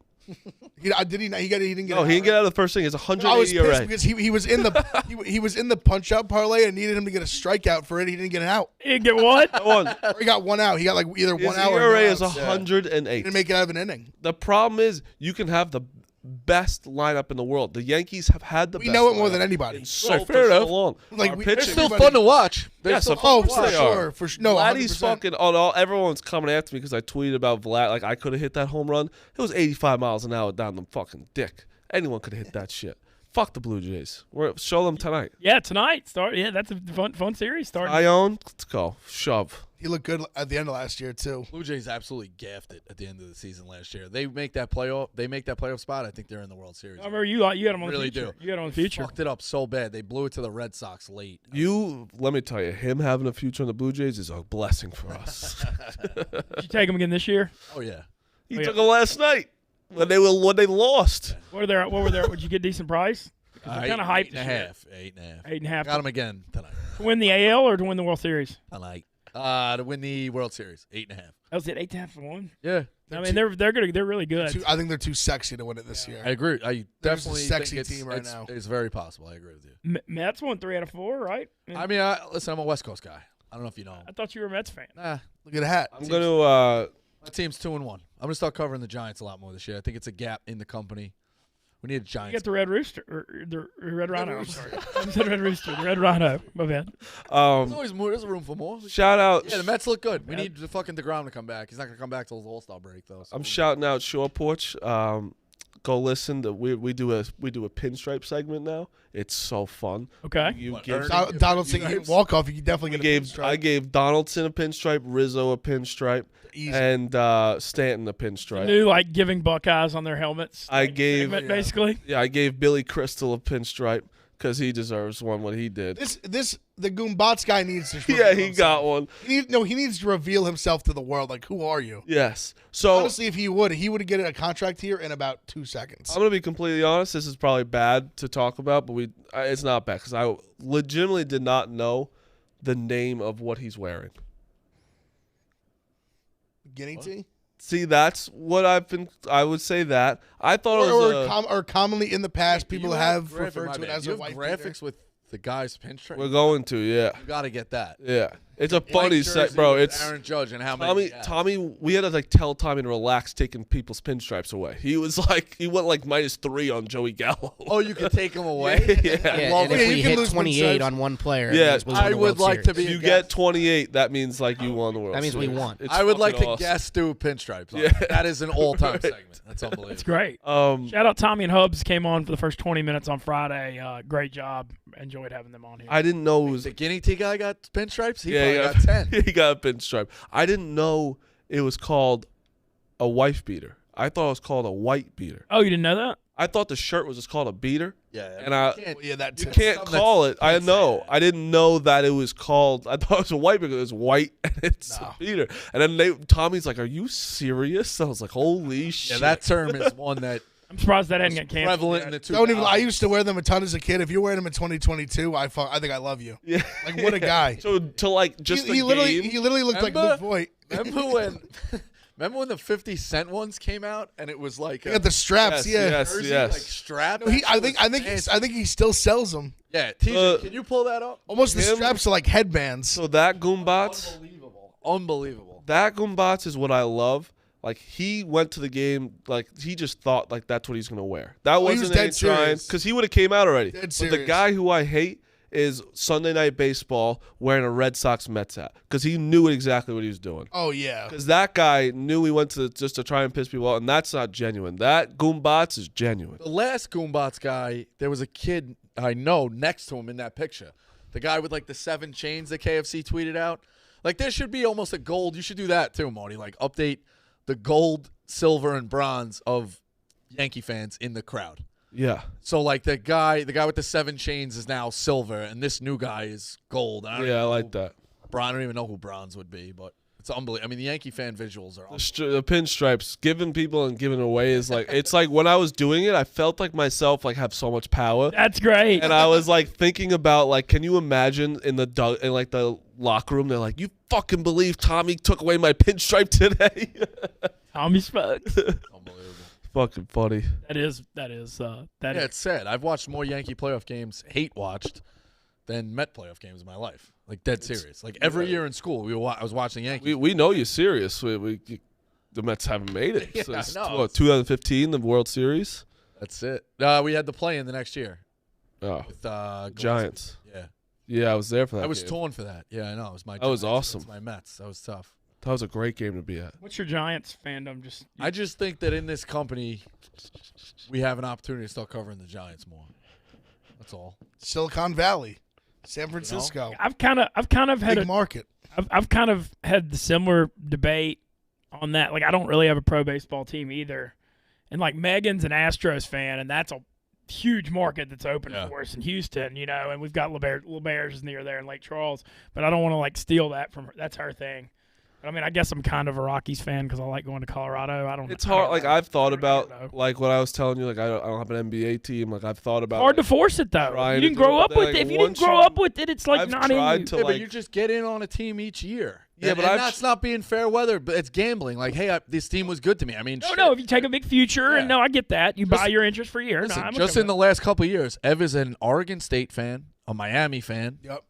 Did he not? He didn't get No, out, he didn't get right? out of the first thing. It's I was 108 pissed ERA. because he was in the he was in the punch out parlay and needed him to get a strikeout for it. He didn't get an out. You get what? Or he got one out. He got like either His one out or ERA no is outs. 108. He didn't make it out of an inning. The problem is you can have the best lineup in the world. The Yankees have had the We best know it more lineup than anybody. in so, Right, for fair so enough. long. Like, Our we- They're pitching, still everybody- fun to watch. They're Yes, still of Oh, course for they are. sure. For no, Vladdy's 100%. fucking. Oh, everyone's coming after me because I tweeted about Vlad. Like I could have hit that home run. It was 85 miles an hour down the fucking dick. Anyone could have hit that shit. Fuck the Blue Jays. Show them tonight. Yeah, tonight. Yeah, that's a fun series. Starting. Ione, let's go. Shove. He looked good at the end of last year too. Blue Jays absolutely gaffed it at the end of the season last year. They make that playoff spot. I think they're in the World Series. I remember you had them on Really the future. do. You had them on the future. Fucked it up so bad. They blew it to the Red Sox late. Let me tell you, him having a future in the Blue Jays is a blessing for us. Did you take them again this year? Oh yeah. He Oh, yeah. took him last night when they lost. What were their? Would you get decent price? They're kind of hyped. 8.5. 8.5. 8.5. Got him again tonight. To win the AL or to win the World Series? Tonight. To win the World Series. 8.5. That was it. 8.5 for one. Yeah. I mean, they're good. They're really good. I think they're too sexy to win it this year. I agree. I There's definitely a sexy think team right now. It's very possible. I agree with you. Mets won 3 out of 4, right? I mean, listen, I'm a West Coast guy. I don't know if you know. I thought you were a Mets fan. Nah, Look at that. I'm going to. my team's 2-1. I'm gonna start covering the Giants a lot more this year. I think it's a gap in the company. We need a You Giants. get the Red Rooster or the Red Rhino. I'm sorry, I said Red Rooster. The Red Rhino. My bad. There's always more. There's room for more. Shout out. Yeah, the Mets look good. We need the fucking DeGrom to come back. He's not gonna come back till the All-Star break though. So. I'm shouting out Shore Porch. Go listen. We do a pinstripe segment now. It's so fun. Okay. You What, give, Ernie? Donaldson, you walk off. You can definitely I get a gave Donaldson a pinstripe, Rizzo a pinstripe, Easy. and Stanton a pinstripe. New like giving Buckeyes on their helmets. I gave segment, basically. I gave Billy Crystal a pinstripe. because he deserves one what he did. The Goombats guy needs to. Yeah, he got one. He needs to reveal himself to the world. Like, who are you? Yes. So honestly, if he would get a contract here in about 2 seconds. I'm gonna be completely honest. This is probably bad to talk about, but it's not bad because I legitimately did not know the name of what he's wearing. Guinea tea. See, that's what I would say that. I thought it was or commonly in the past, people have graphic- referred to it as a white graphics with the guy's pinstripe. we're going to, yeah. You got to get that. Yeah. It's a funny set, bro. It's Aaron Judge and how many. Tommy, we had to like tell Tommy to relax taking people's pinstripes away. He was like, he went like -3 on Joey Gallo. Oh, you could take him away? Yeah. And if it. we You can hit lose 28 pinstripes. on one player, Yeah, it means we won I the would World like to Series. be. If you a get guest. 28, that means like you won the World That means we Series. won. It's I would like fucking to awesome. guess do pinstripes. Yeah. That is an all-time segment. That's unbelievable. It's great. Um, Shout out Tommy and Hubs came on for the first 20 minutes on Friday. Great job. Enjoyed having them on here. I didn't know it was. The guinea tea guy got pinstripes. He Yeah, probably got 10. He got a pinstripe. I didn't know it was called a wife beater. I thought it was called a white beater. Oh, you didn't know that? I thought the shirt was just called a beater. Yeah, And I- Yeah, that You too. can't something call it. I can't say know. that. I didn't know that it was called. I thought it was a white because it was white and it's a beater. And then Tommy's like, "Are you serious?" I was like, "Holy shit!" Yeah, that term is one that I'm surprised that hadn't got canceled. prevalent in yet. the 2000s. Don't even. I used to wear them a ton as a kid. If you're wearing them in 2022, I think I love you. Yeah. Like, what a guy. So to like just he the literally game. he literally looked like Remember? Luke Voigt. Remember when the 50 Cent ones came out and it was like He had the straps. Yes, Yeah. yes. jersey, like strap? No, I That think shit was I think he still sells them. Yeah, TJ, Uh, can you pull that up? Almost the Him? straps are like headbands. So that Goombats. Unbelievable. That Goombats is what I love. Like he went to the game, like he just thought like that's what he's gonna wear. That he was wasn't dead any trying serious. because he would have came out already. Dead But the serious. guy who I hate is Sunday Night Baseball wearing a Red Sox Mets hat because he knew exactly what he was doing. Oh yeah. Because that guy knew he went to just to try and piss people off, and that's not genuine. That Goombats is genuine. The last Goombats guy, there was a kid I know next to him in that picture. The guy with like the 7 chains that KFC tweeted out. Like there should be almost a gold. You should do that too, Marty. Like update the gold, silver, and bronze of Yankee fans in the crowd. Yeah. So like the guy with the 7 chains is now silver, and this new guy is gold. I don't even Yeah, I know like that. I don't even know who bronze would be, but it's unbelievable. I mean, the Yankee fan visuals are The pinstripes, giving people and giving away is like it's like when I was doing it, I felt like myself like have so much power. That's great. And I was like thinking about like, can you imagine in like the locker room? They're like, "You fucking believe Tommy took away my pinstripe today?" Tommy Spugs. unbelievable. Fucking funny. That is. Yeah, is. it's sad. I've watched more Yankee playoff games, hate-watched, than Met playoff games in my life. Like, dead serious. Like, every year in school, I was watching Yankees. We know you're serious. The Mets haven't made it. Yeah, Since, I know. what, 2015, the World Series. That's it. We had the play-in the next year Oh, with Giants. Yeah. Yeah, I was there for that. I was game. torn for that. Yeah, I know. It was my That was Giants awesome. against my Mets. That was tough. That was a great game to be at. What's your Giants fandom? I just think that in this company, we have an opportunity to start covering the Giants more. That's all. Silicon Valley, San Francisco, I've kind of had big market. I've kind of had the similar debate on that. Like, I don't really have a pro baseball team either, and like Megan's an Astros fan, and that's a huge market that's open Yeah. for us in Houston, and we've got LeBear's near there in Lake Charles, but I don't want to like steal that from her. That's her thing. But, I mean, I guess I'm kind of a Rockies fan because I like going to Colorado. I don't. It's I hard. don't Like know. I've thought I don't know. about, like what I was telling you. Like I don't have an NBA team. Like I've thought about. Hard to like, force it though. trying You to didn't do grow it, up but with then, it. like, If you didn't once grow you- up with it, it's like I've not in tried you. to, Yeah, like, but you just get in on a team each year. Yeah, And- but and I've- that's not being fair weather, but it's gambling. Like, hey, this team was good to me. I mean, No, if you take a big future, and Yeah. no, I get that. You buy your interest for a year. Listen, no, I'm just okay in the with last couple of years, Ev is an Oregon State fan, a Miami fan, Yep.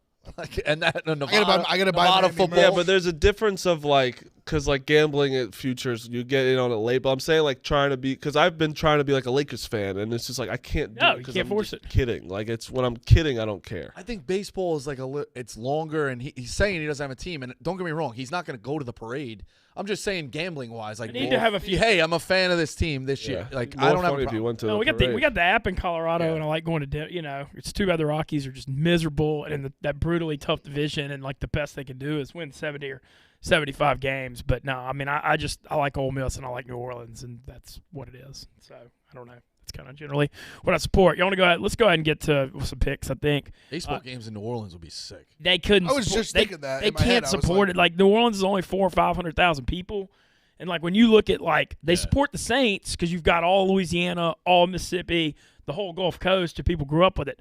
and that a Nevada, I gotta buy Nevada Miami football. Yeah, but there's a difference of like, cause like gambling at futures, you get in on it late. But I'm saying like trying to be, cause I've been trying to be like a Lakers fan, and it's just like I can't. No, do it you 'cause can't I'm force just it. Kidding, like it's when I'm kidding, I don't care. I think baseball is like it's longer, and he's saying he doesn't have a team. And don't get me wrong, he's not going to go to the parade. I'm just saying, gambling wise, like, They need to have a if few- hey, I'm a fan of this team this year. Like, I don't have a funny if you problem. went to. No, the we got parade. the app in Colorado, Yeah. and I like going to it's too bad the Rockies are just miserable and in that brutally tough division, and like the best they can do is win 70 or 75 games. But no, I mean I like Ole Miss and I like New Orleans, and that's what it is. So I don't know. That's kind of generally what I support. You want to go ahead? Let's go ahead and get to some picks. I think Baseball games in New Orleans would be sick. they couldn't. I was support- just thinking that they in my head. can't I was support like- it. Like New Orleans is only 400,000 or 500,000 people, and like when you look at like they support the Saints because you've got all Louisiana, all Mississippi, the whole Gulf Coast, and people grew up with it.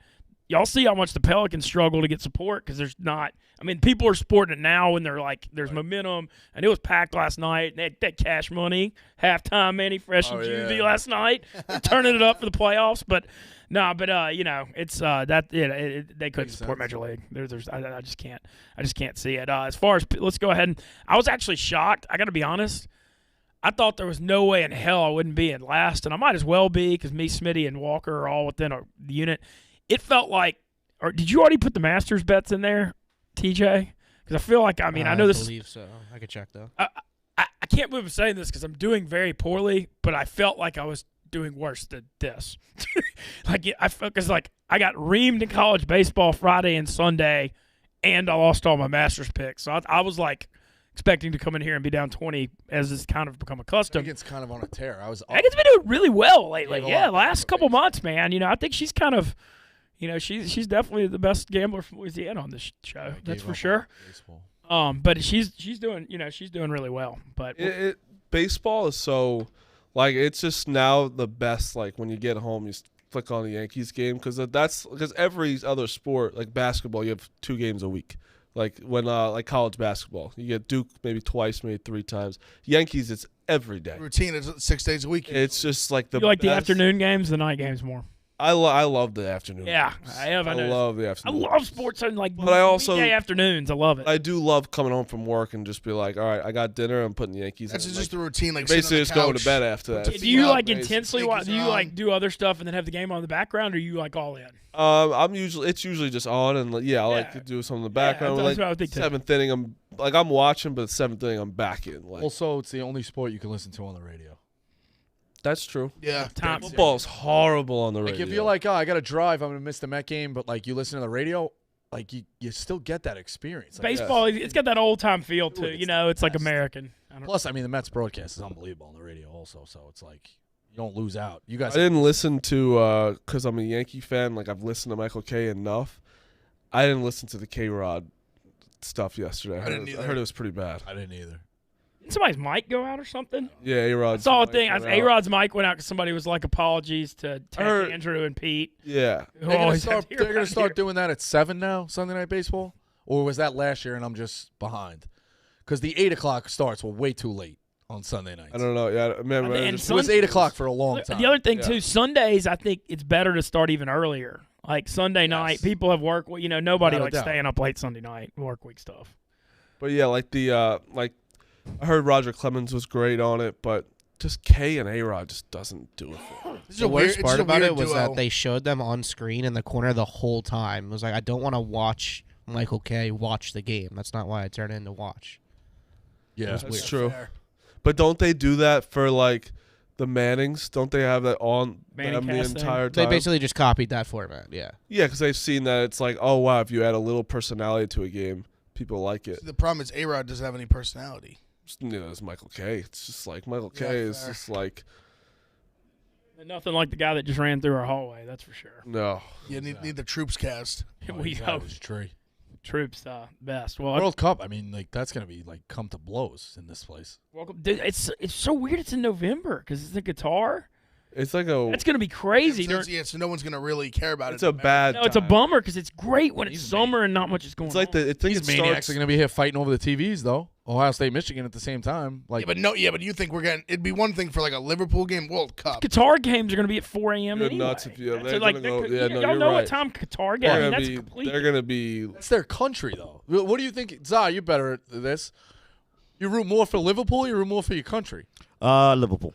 Y'all see how much the Pelicans struggle to get support because there's not. I mean, people are supporting it now when they're like, there's momentum, and it was packed last night. And they had that cash money halftime, Manny Fresh and Juvie last night, they're turning it up for the playoffs. But no, you know, it's they couldn't support Major League. I just can't see it. As far as let's go ahead and I was actually shocked. I got to be honest. I thought there was no way in hell I wouldn't be in last, and I might as well be because me, Smitty, and Walker are all within the unit. It felt like, or did you already put the Masters bets in there, TJ? Because I feel like, I know this. I believe so. I could check though. I can't believe I'm saying this because I'm doing very poorly, but I felt like I was doing worse than this. Because I got reamed in college baseball Friday and Sunday, and I lost all my Masters picks. So I was like expecting to come in here and be down 20 as it's kind of become accustomed. Megan's kind of on a tear. Megan's been doing really well lately. Yeah, Last couple months, man. You know, I think she's kind of. You know, she's definitely the best gambler from Louisiana on this show. That's for sure. But she's doing really well. But baseball is so like it's just now the best. Like when you get home, you click on the Yankees game because every other sport like basketball, you have 2 games a week. Like when like college basketball, you get Duke maybe twice, maybe 3 times. Yankees, it's every day. Routine is 6 days a week. It's just like the you like best. the afternoon games, the night games more. I love the afternoon. Yeah, games. I love the afternoon. I love sports and like But I also- weekday afternoons. I love it. I do love coming home from work and just be like, all right, I got dinner. I'm putting the Yankees. That's in. just Like, the routine. Like basically sitting on just the going to couch. bed after that. do you like Yankees intensely watch? Do you on. like do other stuff and then have the game on in the background, or you like all in? It's usually just on, and I like to do some in the background. that's like what I would think too. 7th inning, I'm watching, but 7th inning, I'm back in. Like Also, it's the only sport you can listen to on the radio. that's true. Yeah. Time. Football's horrible on the radio. Like if you're like, oh, I got to drive, I'm gonna miss the Met game, but like you listen to the radio, like you still get that experience. Like, Baseball, it's got that old time feel to it. It's You know, it's like best. American. Plus, I mean, the Mets broadcast is unbelievable on the radio, also. So it's like you don't lose out. You I guys, didn't listen to because I'm a Yankee fan. Like I've listened to Michael K enough. I didn't listen to the K-Rod stuff yesterday. I didn't either. I heard it was pretty bad. I didn't either. Didn't somebody's mic go out or something? Yeah, A-Rod. I saw a thing. A-Rod's mic went out because somebody was like, apologies to heard- Andrew and Pete. Yeah. who They're gonna always start. have to hear They're gonna around start here. doing that at 7 now, Sunday Night Baseball, or was that last year and I'm just behind? Because the 8 o'clock starts were way too late on Sunday nights. I don't know. Yeah, I remember. And It was 8 o'clock for a long time. The other thing Yeah. too, Sundays I think it's better to start even earlier. Like Sunday night, people have work. You know, nobody Without a likes doubt. staying up late Sunday night work week stuff. But yeah, like I heard Roger Clemens was great on it, but just K and A-Rod just doesn't do it for me. This is The a weird, worst it's part just a about weird it was duo. that they showed them on screen in the corner the whole time. It was like, I don't want to watch Michael K watch the game. That's not why I turned in to watch. Yeah, That's true. But don't they do that for like the Mannings? Don't they have that on Manning them the cast thing? entire They time? basically just copied that format. Yeah. Yeah, because they've seen that it's like, oh wow, if you add a little personality to a game, people like it. The problem is A-Rod doesn't have any personality. It's Michael K. It's just like Michael K. Yeah, is fair. just like And nothing like the guy that just ran through our hallway. That's for sure. no. You need the troops cast. We hope tree. troops best. Well, World Cup. I mean, like that's gonna be like come to blows in this place. welcome. Dude, it's so weird. It's in November because it's the guitar. It's like a That's gonna be crazy. So no one's gonna really care about it's it. a bad. No, it's a time. bummer because it's great when it's These summer and not much is going It's like on. I think These it maniacs starts. are gonna be here fighting over the TVs though. Ohio State, Michigan at the same time. Like, But you think we're getting? It'd be one thing for like a Liverpool game, World Cup. Guitar games are going to be at 4 a.m. You're anyway. nuts if you- That's they're like, gonna go- that- yeah, no, y'all you're know what right. time guitar game? I They're mean, gonna that's be. complete. They're gonna be. it's their country though. What do you think, Zah? You better at this. You root more for Liverpool. Or you root more for your country. Liverpool.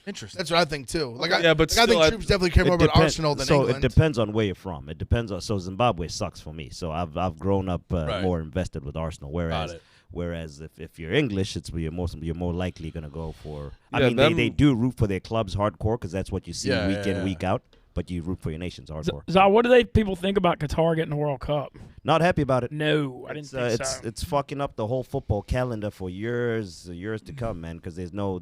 Interesting. That's what I think too. Like, Yeah, but I think still, troops definitely care more about Arsenal than so England. it depends on where you're from. It depends on. So Zimbabwe sucks for me. So I've grown up Right. more invested with Arsenal. Got Whereas it. if you're English, you're more likely gonna go for. I Yeah, mean, them- they do root for their clubs hardcore because that's what you see Yeah, week in yeah. week out. But you root for your nations hardcore. Zah, what do people think about Qatar getting the World Cup? Not happy about it. No, I didn't think it's so. it's fucking up the whole football calendar for years to come, man. Because there's no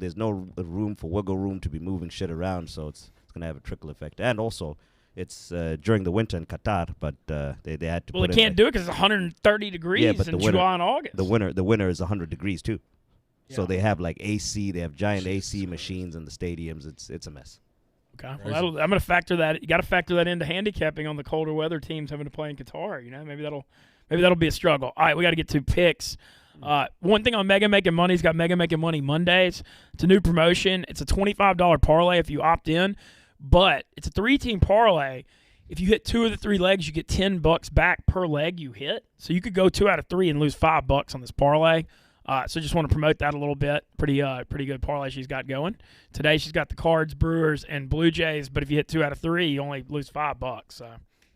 room for wiggle room to be moving shit around. So it's It's going to have a trickle effect. And also, it's during the winter in Qatar, but they had to Well, put they can't do it because it's 130 degrees but in the winter- July and August. The winter is 100 degrees too. So Yeah. they have like AC. They have giant AC machines in the stadiums. It's a mess. Okay. Well, I'm going to factor that. You got to factor that into handicapping on the colder weather teams having to play in Qatar. Maybe that'll be a struggle. All right, we got to get to picks. One thing on Mega Making Money's got Mega Making Money Mondays. It's a new promotion. It's a $25 parlay if you opt in, but it's a 3-team parlay. If you hit 2 of the 3 legs, you get $10 back per leg you hit. So you could go 2 out of 3 and lose $5 on this parlay. So just want to promote that a little bit. Pretty good parlay she's got going. Today she's got the Cards, Brewers, and Blue Jays. But if you hit 2 out of 3, you only lose $5. So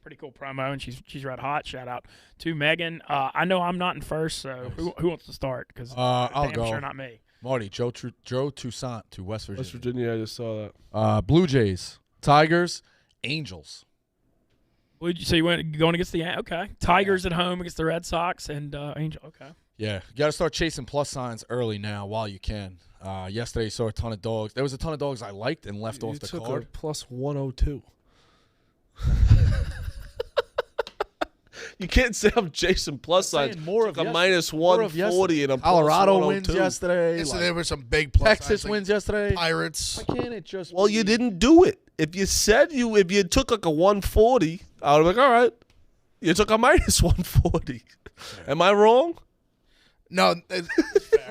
pretty cool promo, and she's red hot. Shout out to Megan. I know I'm not in first, so who wants to start? Because I'll go. Sure not me. Marty, Joe Toussaint to West Virginia. West Virginia, I just saw that. Blue Jays, Tigers, Angels. So you went going against the Tigers at home against the Red Sox and Angel. Okay. Yeah, you got to start chasing plus signs early now while you can. Yesterday, saw a ton of dogs. There was a ton of dogs I liked and left off the took card. a plus 102. You can't say I'm chasing plus signs. More Took of a minus more of 140 and a Colorado plus wins 102. yesterday. So like, there were some big plus Texas signs, like wins yesterday. Pirates. Why can't it just? Well, be- you didn't do it. If you said if you took like a 140, I would have been like, all right. You took a minus 140. Am I wrong? No,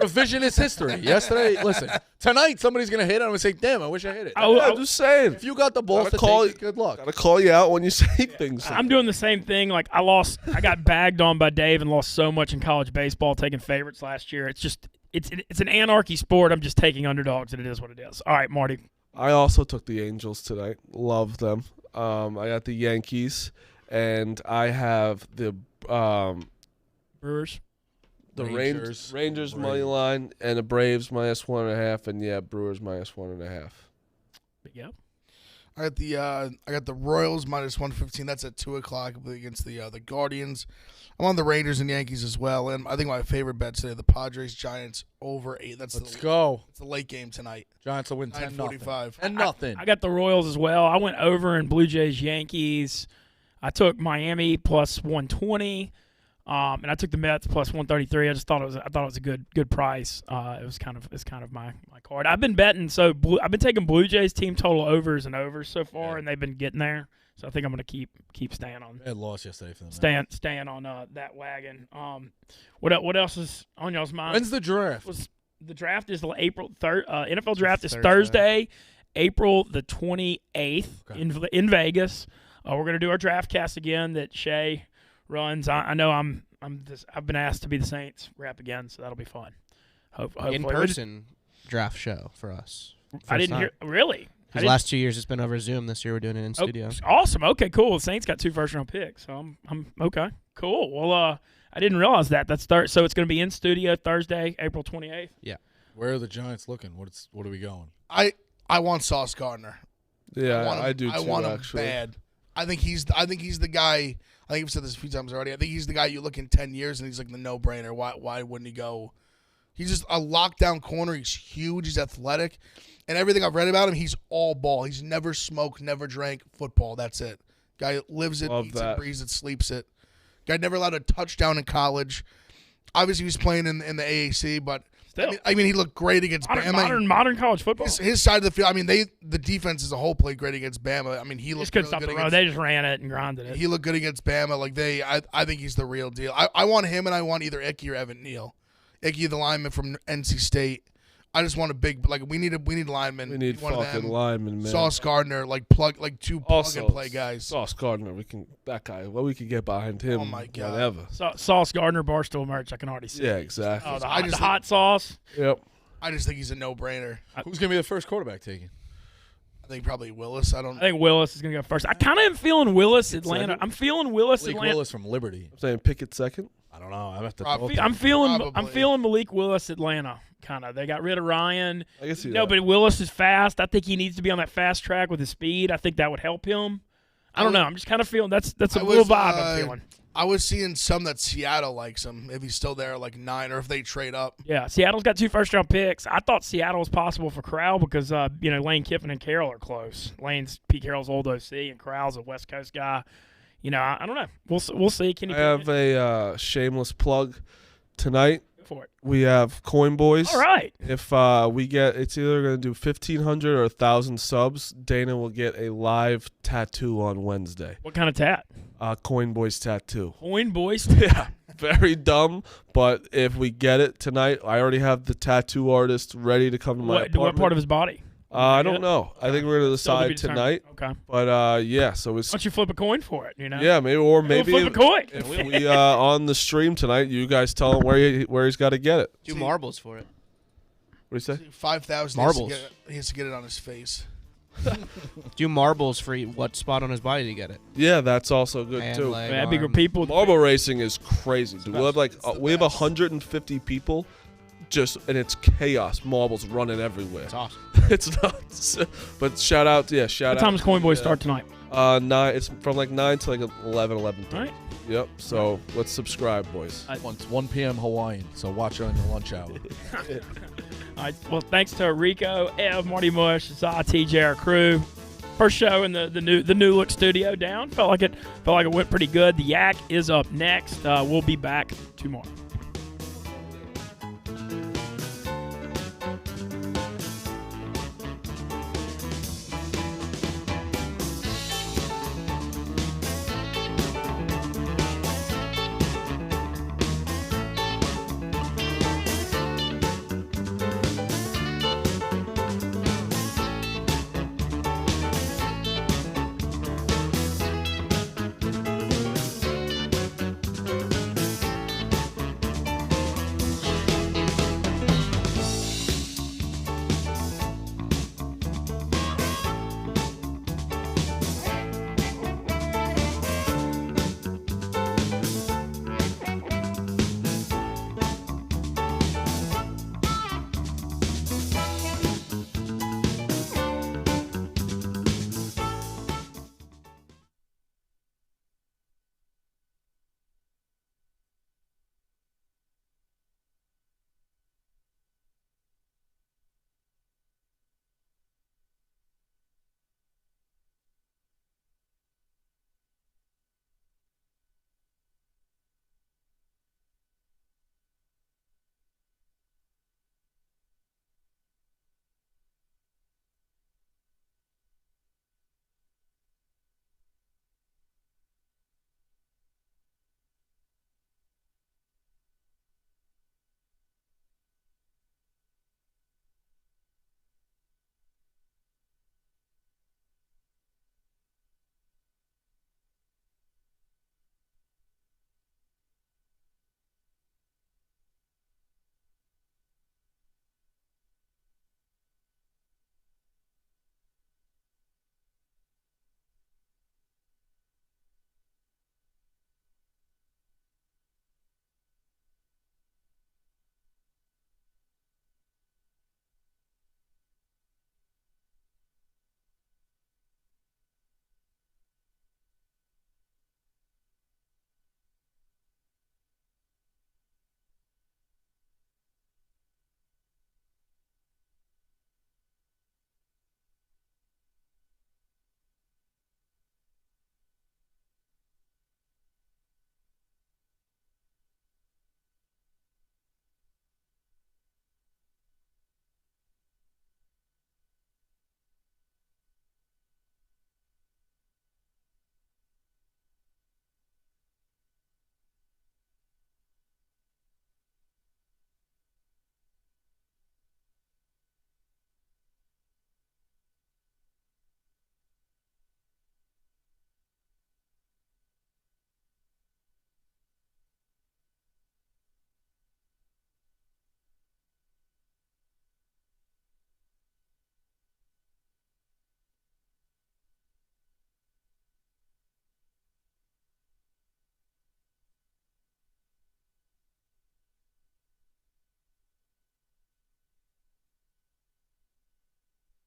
Revisionist history. Yesterday, listen. Tonight, somebody's gonna hit it. I'm gonna say, "Damn, I wish I hit it." I'm just saying. If you got the balls to Gotta take it, good luck. Gotta call you out when you say things. I'm doing the same thing. Like I got bagged on by Dave and lost so much in college baseball taking favorites last year. It's just it's an anarchy sport. I'm just taking underdogs, and it is what it is. All right, Marty. I also took the Angels tonight. Love them. I got the Yankees, and I have the Brewers. Rangers money line and the Braves minus 1.5, and yeah, Brewers minus 1.5. Yeah. I got the Royals minus 115. That's at 2:00 against the Guardians. I'm on the Rangers and Yankees as well, and I think my favorite bet today, the Padres Giants over 8. Let's go. It's the late game tonight. Giants will win 10-0. 9:45. And nothing. I got the Royals as well. I went over in Blue Jays Yankees. I took Miami plus 120. And I took the Mets plus 133. I just thought it was a good price. It's kind of my card. I've been betting I've been taking Blue Jays team total overs and overs so far, and they've been getting there. So I think I'm gonna keep staying on. They had lost yesterday for them. Staying on that wagon. What else is on y'all's mind? When's the draft? The draft is April 3rd. NFL draft is Thursday. Thursday, April the 28th in Vegas. We're gonna do our draft cast again that Shay runs. I know I've been asked to be the Saints rep again, so that'll be fun. Hopefully. In person draft show for us. I didn't hear really. Because last 2 years it's been over Zoom. This year we're doing it in studio. Awesome. Okay, cool. The Saints got 2 first-round picks, so I'm okay. Cool. Well, I didn't realize that. So it's going to be in studio Thursday, April 28th. Yeah. Where are the Giants looking? What are we going? I want Sauce Gardner. Yeah, I do too. I want him actually. bad. I think he's the guy. I think I've said this a few times already. I think he's the guy you look in 10 years and he's like the no-brainer. Why wouldn't he go? He's just a lockdown corner. He's huge. He's athletic. And everything I've read about him, he's all ball. He's never smoked, never drank football. That's it. Guy lives it, Love eats that. it, breathes it, sleeps it. Guy never allowed a touchdown in college. Obviously, he was playing in the AAC, but Still. I mean, he looked great against Bama. Modern college football. His side of the field. I mean, the defense as a whole played great against Bama. I mean, he Just looked couldn't really stop the good run. against. They just ran it and grinded it. He looked good against Bama. Like I think he's the real deal. I want him, and I want either Icky or Evan Neal. Icky, the lineman from NC State. I just want a big we need linemen. We need one of fucking them. linemen, man. Sauce Gardner, two plug and play guys. Sauce Gardner, we can get behind him. Oh my God. Whatever. Sauce Gardner, Barstool merch. I can already see. Yeah, exactly. Oh, the I just hot sauce. Yep. I just think he's a no-brainer. Who's gonna be the first quarterback taken? I think probably Willis. I think Willis is going to go first. I kind of am feeling Willis, Atlanta. second? I'm feeling Willis, Malik Atlanta. Willis from Liberty. I'm saying Pickett second. I don't know. I have to. Probably. I'm feeling Probably. Malik Willis, Atlanta. Kind of. They got rid of Ryan. I can see No, that. but Willis is fast. I think he needs to be on that fast track with his speed. I think that would help him. I don't know. I'm just kind of feeling that's a little vibe I'm feeling. I was seeing some that Seattle likes him if he's still there, like 9, or if they trade up. Yeah, Seattle's got 2 first-round picks. I thought Seattle was possible for Corral because, Lane Kiffin and Carroll are close. Lane's Pete Carroll's old OC, and Corral's a West Coast guy. I don't know. We'll see. I have a shameless plug tonight. Go for it. We have Coin Boys. All right. If we get, it's either going to do 1,500 or 1,000 subs, Dana will get a live tattoo on Wednesday. What kind of tat? Coin Boys tattoo. Coin Boys? Yeah, very dumb, but if we get it tonight, I already have the tattoo artist ready to come to my apartment. What part of his body? I don't know. I think we're going to Still to be decide determined. tonight. Okay. But yeah, so it's Why don't you flip a coin for it? yeah, maybe Flip a coin. if we on the stream tonight, you guys tell him where he's got to get it. Do marbles for it. What do you say? 5,000. Marbles. He has to get it on his face. Do marbles for what spot on his body to get it? Yeah, that's also good And too. leg, Man, bigger arm. people. Marble racing is crazy, dude. We'll have we have best. 150 people, and it's chaos. Marbles running everywhere. It's awesome. It's nuts. But shout out. What time does Coin Boys start tonight? 9. It's from 9 to 11, 11:30. All right. Yep. So let's subscribe, boys. Once 1 p.m. Hawaiian, so watch it on your lunch hour. All right. Well, thanks to Rico, Ev, Marty Mush, Zah, TJ, our crew. First show in the new look studio down. Felt like it went pretty good. The Yak is up next. We'll be back tomorrow.